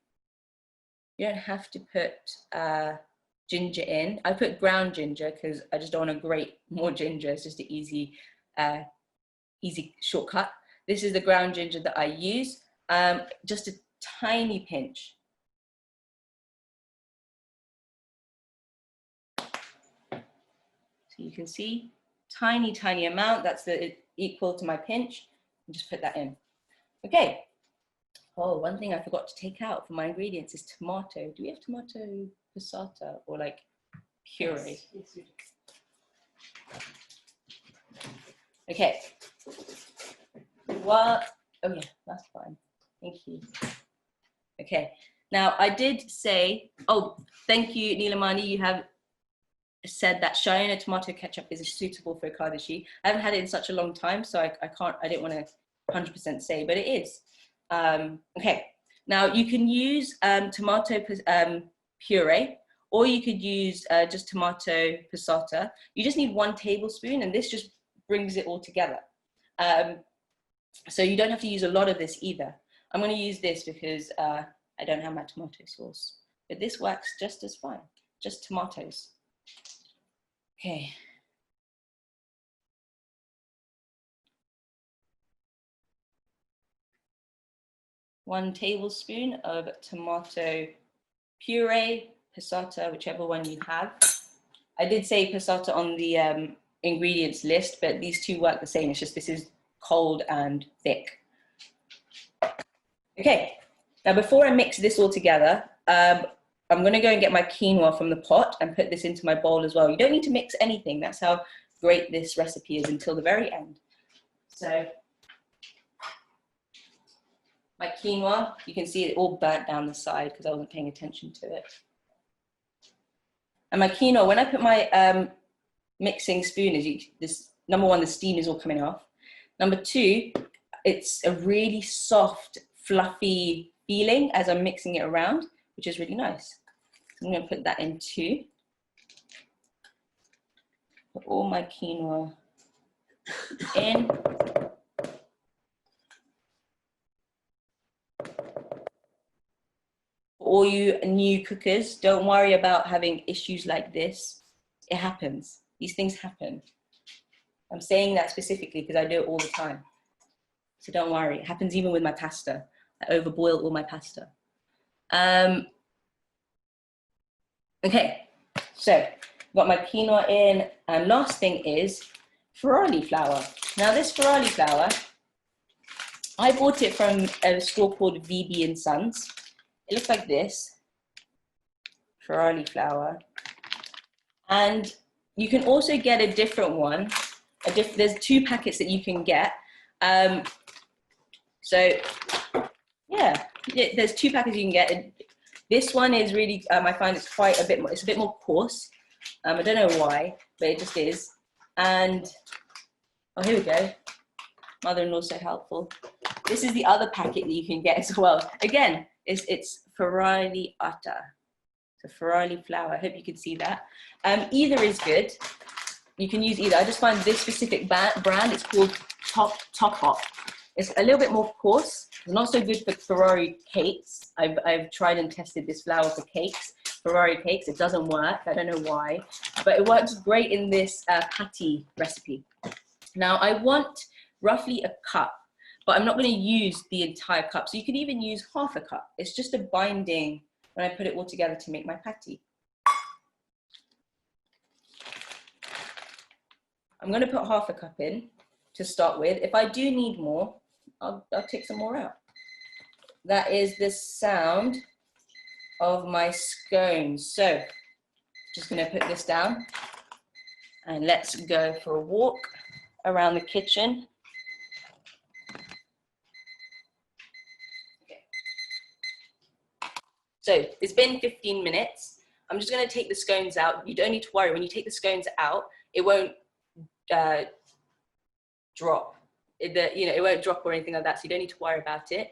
A: put ginger in. I put ground ginger because I just don't want to grate more ginger. It's just an easy shortcut. This is the ground ginger that I use. Just a tiny pinch. So you can see. Tiny amount, that's equal to my pinch, and just put that in. Okay. Oh, one thing I forgot to take out for my ingredients is tomato. Do we have tomato passata or like puree? Yes. Okay. What? Oh yeah, that's fine. Thank you. Okay. Now I did say, oh, thank you, Nilamani. You have said that Shiona tomato ketchup is suitable for Ekadashi. I haven't had it in such a long time, so I didn't want to 100% say, but it is. Okay, now you can use tomato puree, or you could use just tomato passata. You just need 1 tablespoon, and this just brings it all together. So you don't have to use a lot of this either. I'm going to use this because I don't have my tomato sauce, but this works just as fine, just tomatoes. Okay. One tablespoon of tomato puree, passata, whichever one you have. I did say passata on the ingredients list, but these two work the same. It's just this is cold and thick. Okay, now before I mix this all together, I'm going to go and get my quinoa from the pot and put this into my bowl as well. You don't need to mix anything. That's how great this recipe is until the very end. So my quinoa, you can see it all burnt down the side because I wasn't paying attention to it. And my quinoa, when I put my mixing spoon, number 1, the steam is all coming off. Number 2, it's a really soft, fluffy feeling as I'm mixing it around, which is really nice. I'm going to put that in too. Put all my quinoa in. All you new cookers, don't worry about having issues like this. It happens. These things happen. I'm saying that specifically because I do it all the time. So don't worry. It happens even with my pasta. I overboil all my pasta. Okay, so got my quinoa in, and last thing is ferrari flour. Now this ferrari flour, I bought it from a store called VB & Sons. It looks like this, ferrari flour. And you can also get a different one. There's 2 packets that you can get. So yeah, there's 2 packets you can get. This one is really, I find it's quite a bit more, it's a bit more coarse. I don't know why, but it just is. And, oh, here we go. Mother-in-law's so helpful. This is the other packet that you can get as well. Again, it's ferrari atta. So ferrari flour, I hope you can see that. Either is good. You can use either. I just find this specific brand, it's called Top Hop. It's a little bit more coarse. It's not so good for Ferrari cakes. I've tried and tested this flour for cakes, Ferrari cakes. It doesn't work. I don't know why, but it works great in this patty recipe. Now I want roughly a cup, but I'm not going to use the entire cup. So you can even use half a cup. It's just a binding when I put it all together to make my patty. I'm going to put half a cup in to start with. If I do need more, I'll take some more out. That is the sound of my scones. So just going to put this down and let's go for a walk around the kitchen. Okay. So it's been 15 minutes. I'm just going to take the scones out. You don't need to worry. When you take the scones out, it won't drop. It won't drop or anything like that, so you don't need to worry about it.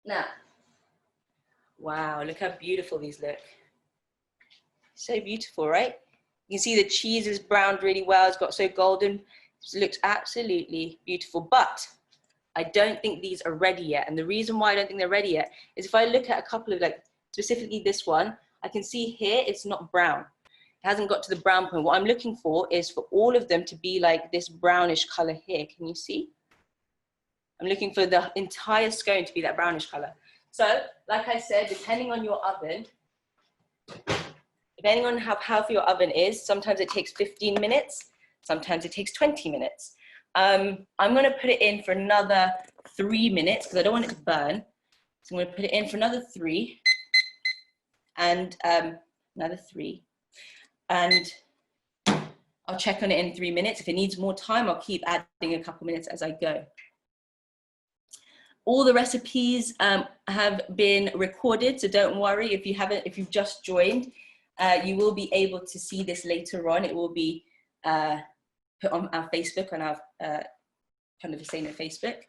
A: Now, wow, look how beautiful these look. So beautiful, right? You can see the cheese is browned really well. It's got so golden. It looks absolutely beautiful, but I don't think these are ready yet. And the reason why I don't think they're ready yet is if I look at a couple of, like, specifically this one, I can see here it's not brown. It hasn't got to the brown point. What I'm looking for is for all of them to be like this brownish color here. Can you see? I'm looking for the entire scone to be that brownish color. So, like I said, depending on your oven, depending on how powerful your oven is, sometimes it takes 15 minutes, sometimes it takes 20 minutes. I'm gonna put it in for another 3 minutes because I don't want it to burn. So I'm gonna put it in for another 3 and another 3. And I'll check on it in 3 minutes. If it needs more time, I'll keep adding a couple minutes as I go. All the recipes have been recorded, so don't worry if you've just joined. You will be able to see this later on. It will be put on our Facebook, on our Conversation at Facebook.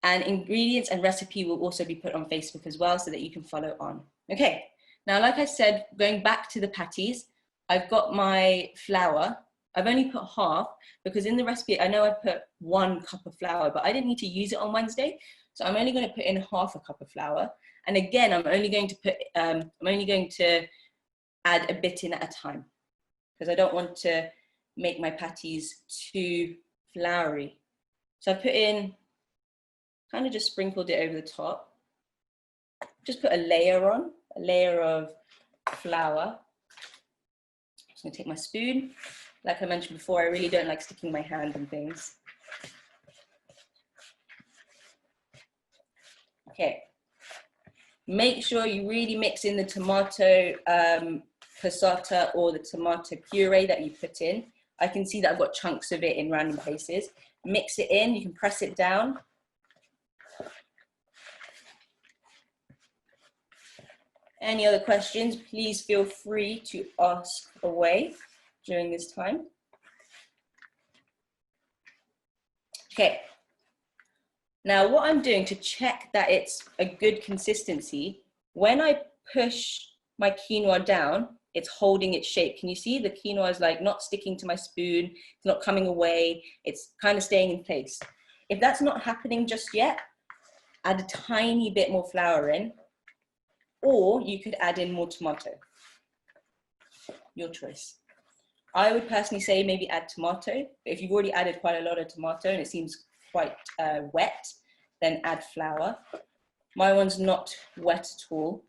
A: And ingredients and recipe will also be put on Facebook as well so that you can follow on. Okay, now like I said, going back to the patties, I've got my flour. I've only put half because in the recipe, I know I put 1 cup of flour, but I didn't need to use it on Wednesday. So I'm only going to put in half a cup of flour. And again, I'm only going to add a bit in at a time because I don't want to make my patties too floury. So I put in, kind of just sprinkled it over the top. Just put a layer on, a layer of flour. I'm just gonna take my spoon. Like I mentioned before, I really don't like sticking my hand in things. Okay. Make sure you really mix in the tomato passata or the tomato puree that you put in. I can see that I've got chunks of it in random places. Mix it in, you can press it down. Any other questions, please feel free to ask away during this time. Okay. Now what I'm doing to check that it's a good consistency, when I push my quinoa down, it's holding its shape. Can you see the quinoa is like not sticking to my spoon, it's not coming away, it's kind of staying in place. If that's not happening just yet, add a tiny bit more flour in, or you could add in more tomato. Your choice. I would personally say maybe add tomato, but if you've already added quite a lot of tomato and it seems quite wet, then add flour. My one's not wet at all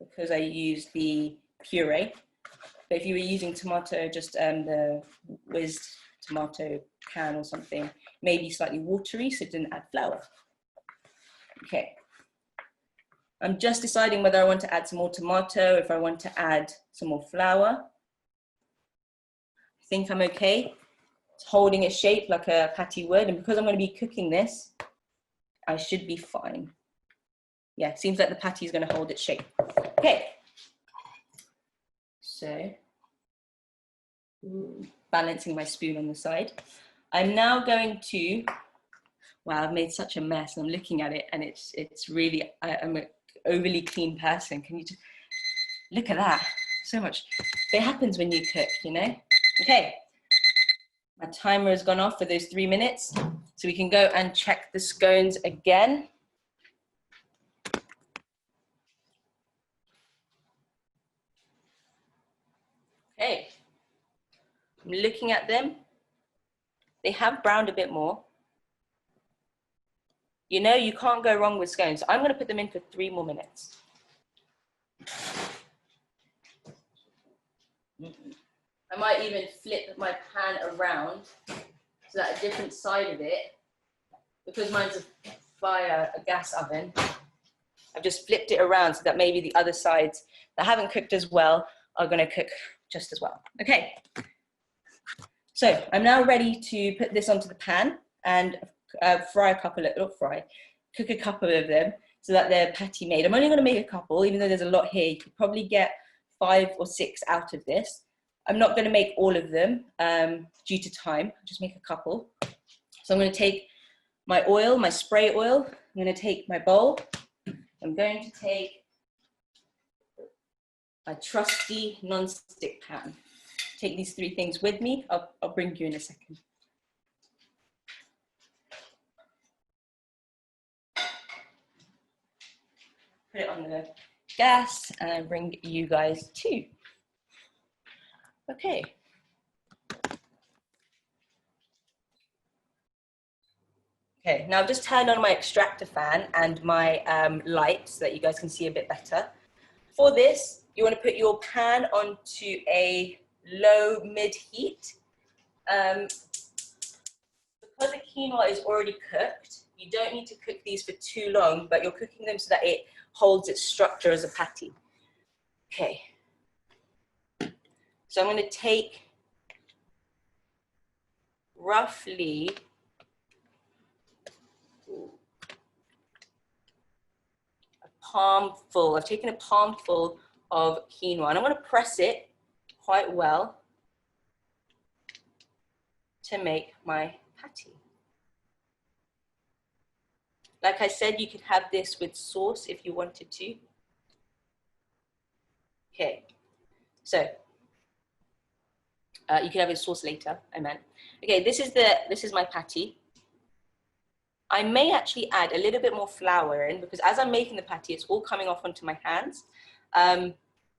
A: because I used the puree. But if you were using tomato, just the whizzed tomato can or something, maybe slightly watery, so didn't add flour. Okay. I'm just deciding whether I want to add some more tomato, if I want to add some more flour. I think I'm okay. It's holding its shape like a patty would, and because I'm going to be cooking this, I should be fine. Yeah, seems like the patty is going to hold its shape. Okay. So, balancing my spoon on the side. I'm now going to, wow, I've made such a mess. I'm looking at it and it's really, I'm an overly clean person. Can you just, look at that, so much. It happens when you cook, you know? Okay, my timer has gone off for those 3 minutes. So we can go and check the scones again. Okay, I'm looking at them. They have browned a bit more. You know, you can't go wrong with scones. I'm going to put them in for 3 more minutes. I might even flip my pan around so that a different side of it, because mine's a gas oven, I've just flipped it around so that maybe the other sides that haven't cooked as well are going to cook just as well. Okay, so I'm now ready to put this onto the pan and fry a couple of, cook a couple of them so that they're patty made. I'm only going to make a couple, even though there's a lot here. You could probably get 5 or 6 out of this. I'm not going to make all of them due to time. I'll just make a couple. So I'm going to take my oil, my spray oil. I'm going to take my bowl. I'm going to take a trusty non-stick pan. Take these 3 things with me. I'll bring you in a second. Put it on the gas and I bring you guys too. Okay. Okay, now I've just turned on my extractor fan and my light so that you guys can see a bit better. For this, you want to put your pan onto a low mid heat. Because the quinoa is already cooked, you don't need to cook these for too long, but you're cooking them so that it holds its structure as a patty. Okay. So I'm going to take roughly a palmful. I've taken a palmful of quinoa and I'm going to press it quite well to make my patty. Like I said, you could have this with sauce if you wanted to. Okay, so you can have a sauce later, I meant. Okay, this is my patty. I may actually add a little bit more flour in because as I'm making the patty, it's all coming off onto my hands,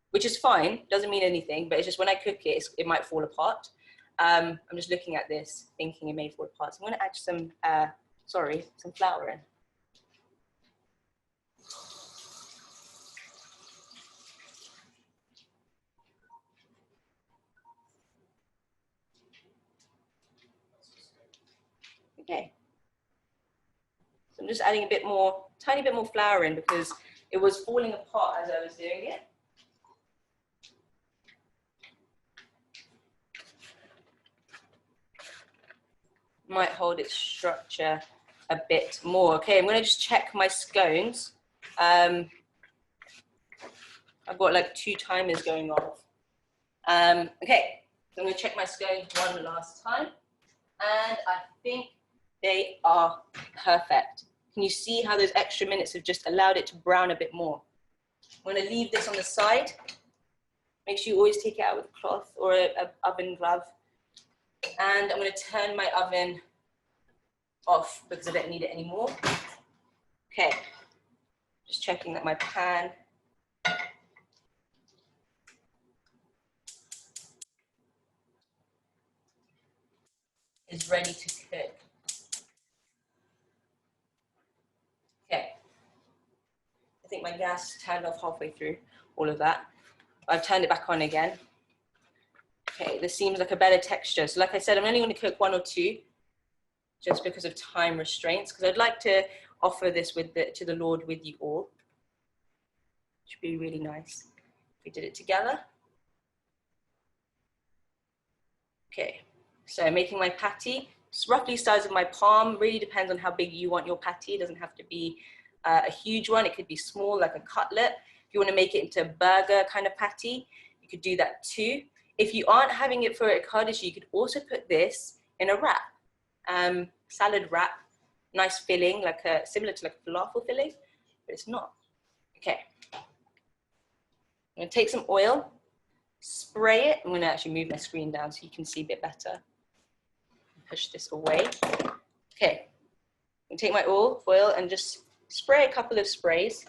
A: which is fine, doesn't mean anything, but it's just when I cook it, it might fall apart. I'm just looking at this, thinking it may fall apart. So I'm gonna add some flour in. Okay. So I'm just adding a bit more, tiny bit more flour in because it was falling apart as I was doing it. Might hold its structure a bit more. Okay, I'm gonna just check my scones. I've got like 2 timers going off. Okay, so I'm gonna check my scones one last time. And I think they are perfect. Can you see how those extra minutes have just allowed it to brown a bit more? I'm going to leave this on the side. Make sure you always take it out with a cloth or an oven glove. And I'm going to turn my oven off because I don't need it anymore. Okay, just checking that my pan is ready to cook. Okay, I think my gas turned off halfway through all of that. I've turned it back on again. Okay, this seems like a better texture. So like I said, I'm only going to cook 1 or 2 just because of time restraints, because I'd like to offer this to the Lord with you all. It should be really nice if we did it together. Okay, so making my patty. It's roughly the size of my palm. Really depends on how big you want your patty. It doesn't have to be a huge one. It could be small, like a cutlet. If you want to make it into a burger kind of patty, you could do that too. If you aren't having it for a Kaddish, you could also put this in a wrap, salad wrap, nice filling, like similar to like a falafel filling, but it's not. Okay, I'm gonna take some oil, spray it. I'm gonna actually move my screen down so you can see a bit better. Push this away. Okay, I'm gonna take my oil and just spray a couple of sprays.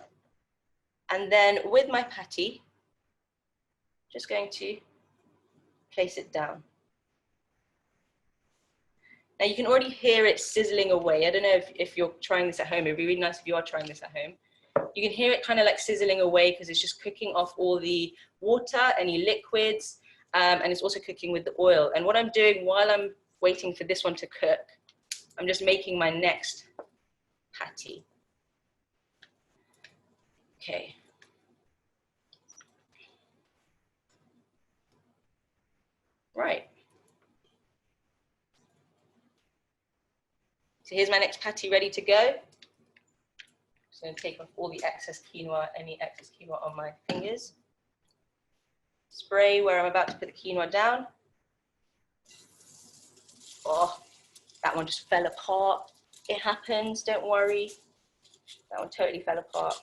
A: And then with my patty, just going to place it down. Now you can already hear it sizzling away. I don't know if you're trying this at home. It'd be really nice if you are trying this at home. You can hear it kind of like sizzling away because it's just cooking off all the water, any liquids, and it's also cooking with the oil. And what I'm doing while I'm waiting for this one to cook, I'm just making my next patty. Okay. Right. So here's my next patty ready to go. Just going to take off all the excess quinoa, any excess quinoa on my fingers. Spray where I'm about to put the quinoa down. Oh, that one just fell apart. It happens, don't worry. That one totally fell apart.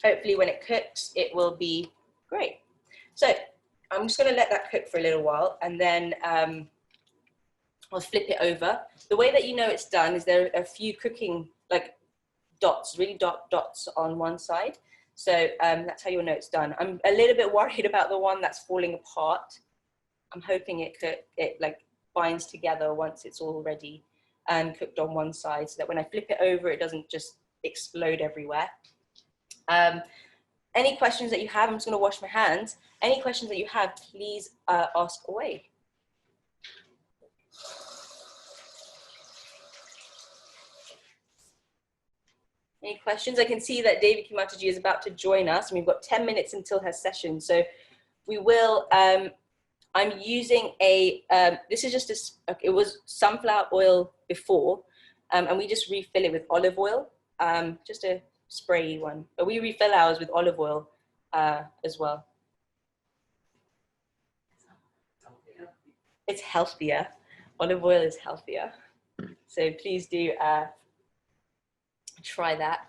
A: Hopefully when it cooks, it will be great. So I'm just going to let that cook for a little while, and then I'll flip it over. The way that you know it's done is there are a few cooking like dots, really dark dots on one side. So that's how you'll know it's done. I'm a little bit worried about the one that's falling apart. I'm hoping it like binds together once it's all ready and cooked on one side, so that when I flip it over, it doesn't just explode everywhere. Any questions that you have, I'm just going to wash my hands. Any questions that you have, please ask away. Any questions? I can see that Devi Kimataji is about to join us, and we've got 10 minutes until her session. So we will, I'm using this is just it was sunflower oil before, and we just refill it with olive oil, just a sprayy one. But we refill ours with olive oil as well. It's healthier. Olive oil is healthier. So please do try that.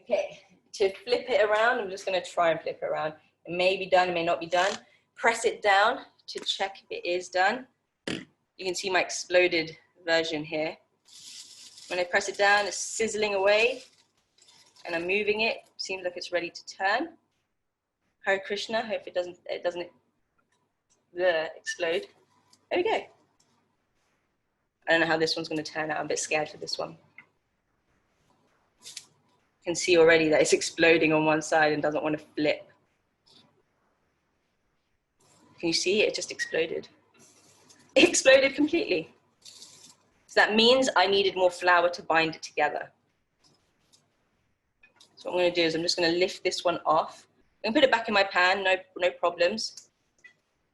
A: Okay, to flip it around, I'm just going to try and flip it around. It may be done, it may not be done. Press it down to check if it is done. You can see my exploded version here. When I press it down, it's sizzling away, and I'm moving it. Seems like it's ready to turn. Hare Krishna. Hope it doesn't explode. There we go. I don't know how this one's going to turn out. I'm a bit scared for this one. You can see already that it's exploding on one side and doesn't want to flip. Can you see? It just exploded. It exploded completely. So that means I needed more flour to bind it together. So what I'm going to do is I'm just going to lift this one off. I'm going to put it back in my pan, no problems.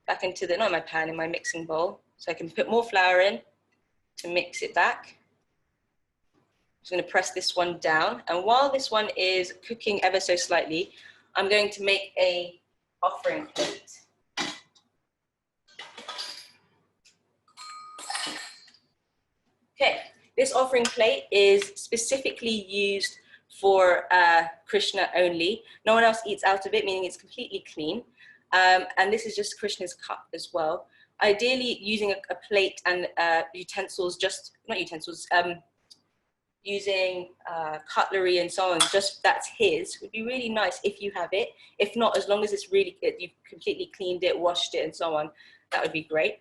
A: Back into not my pan, in my mixing bowl. So I can put more flour in to mix it back. I'm just going to press this one down. And while this one is cooking ever so slightly, I'm going to make a offering plate. Okay, this offering plate is specifically used for Krishna only. No one else eats out of it, meaning it's completely clean. And this is just Krishna's cup as well. Ideally, using a plate and utensils, not utensils, using cutlery and so on, just that's his, would be really nice if you have it. If not, as long as it's really, you've completely cleaned it, washed it and so on, that would be great.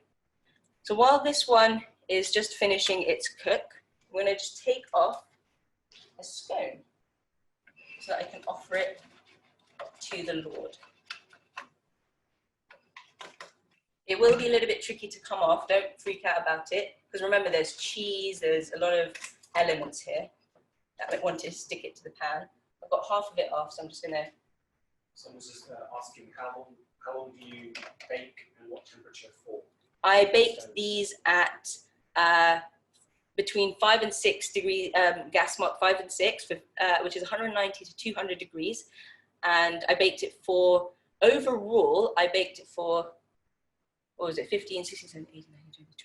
A: So while this one is just finishing its cook, I'm gonna just take off a scone so that I can offer it to the Lord. It will be a little bit tricky to come off, don't freak out about it, because remember there's cheese, there's a lot of elements here that I want to stick it to the pan. I've got half of it off, so I'm just gonna...
B: Someone's just asking how long do you bake and what temperature for?
A: I baked these at between 5 and 6 degrees, gas mark 5 and 6, which is 190 to 200 degrees. And I baked it for, overall, I baked it for, what was it, 15, 16, 17, 18,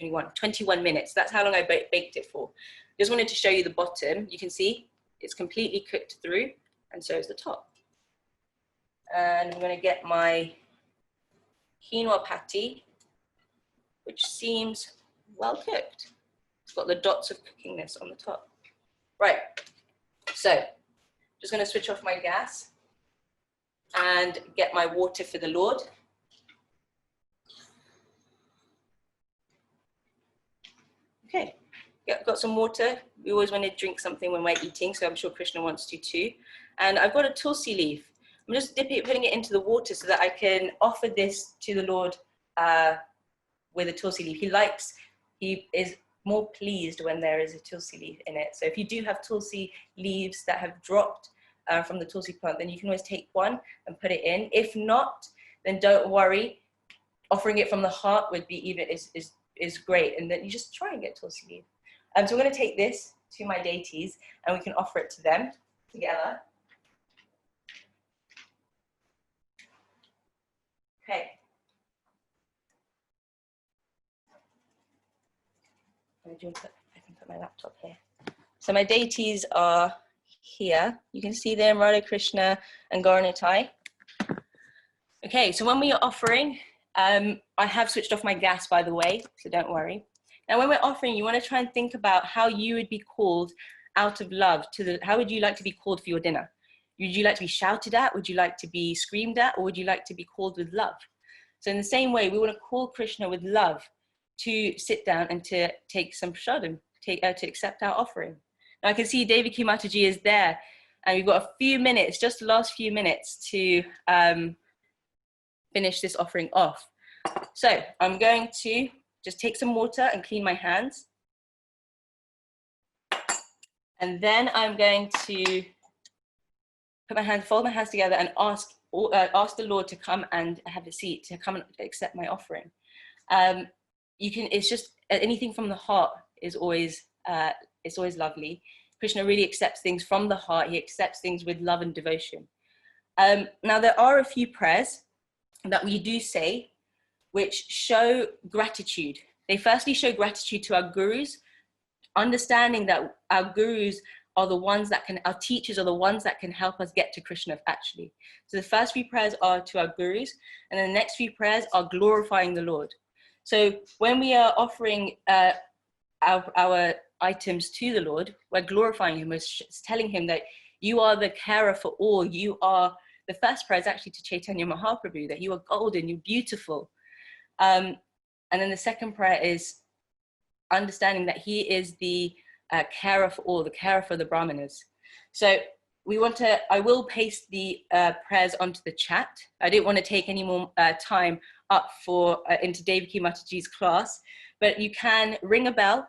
A: 19, 21 minutes. That's how long I baked it for. Just wanted to show you the bottom. You can see it's completely cooked through, and so is the top. And I'm gonna get my quinoa patty, which seems well cooked. It's got the dots of cookingness on the top. Right, so just gonna switch off my gas and get my water for the Lord. Okay, got some water. We always want to drink something when we're eating, so I'm sure Krishna wants to too. And I've got a tulsi leaf. I'm just putting it into the water so that I can offer this to the Lord with a tulsi leaf. He is more pleased when there is a tulsi leaf in it. So if you do have tulsi leaves that have dropped from the tulsi plant, then you can always take one and put it in. If not, then don't worry. Offering it from the heart would be is great, and then you just try and get tulsi leaf. So we're going to take this to my deities, and we can offer it to them together. Okay. I can put my laptop here. So my deities are here. You can see them, Radha Krishna and Gauranitai. Okay, so when we are offering, I have switched off my gas, by the way, so don't worry. Now, when we're offering, you want to try and think about how you would be called out of love how would you like to be called for your dinner? Would you like to be shouted at? Would you like to be screamed at? Or would you like to be called with love? So in the same way, we want to call Krishna with love to sit down and to take some prasadam, to accept our offering. Now I can see Devaki Mataji is there, and we've got a few minutes, just the last few minutes to finish this offering off. So I'm going to just take some water and clean my hands. And then I'm going to fold my hands together and ask the Lord to come and have a seat, to come and accept my offering. It's just anything from the heart is always, it's always lovely. Krishna really accepts things from the heart. He accepts things with love and devotion. Now there are a few prayers that we do say which show gratitude. They firstly show gratitude to our gurus, understanding that our gurus are the ones our teachers are the ones that can help us get to Krishna actually. So the first few prayers are to our gurus, and then the next few prayers are glorifying the Lord. So when we are offering our items to the Lord, we're glorifying him, we're telling him that you are the carer for all. You are, the first prayer is actually to Chaitanya Mahaprabhu, that you are golden, you're beautiful. And then the second prayer is understanding that he is the carer for all, the carer for the brahmanas. So I will paste the prayers onto the chat. I didn't want to take any more time up into Devaki Mataji's class, but you can ring a bell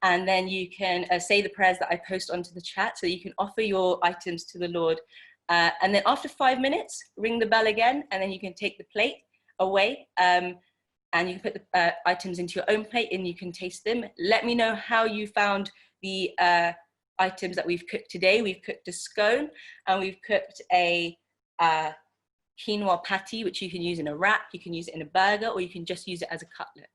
A: and then you can say the prayers that I post onto the chat, so you can offer your items to the Lord. And then after 5 minutes, ring the bell again, and then you can take the plate away. And you can put the items into your own plate and you can taste them. Let me know how you found the items that we've cooked today. We've cooked a scone, and we've cooked a quinoa patty, which you can use in a wrap, you can use it in a burger, or you can just use it as a cutlet.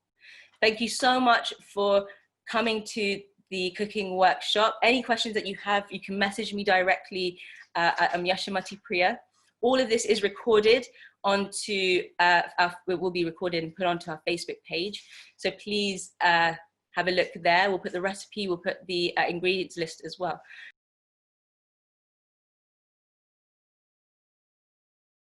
A: Thank you so much for coming to the cooking workshop. Any questions that you have, you can message me directly at Yasomati Priya. All of this is recorded onto, it will be recorded and put onto our Facebook page. So please have a look there. We'll put the recipe, we'll put the ingredients list as well.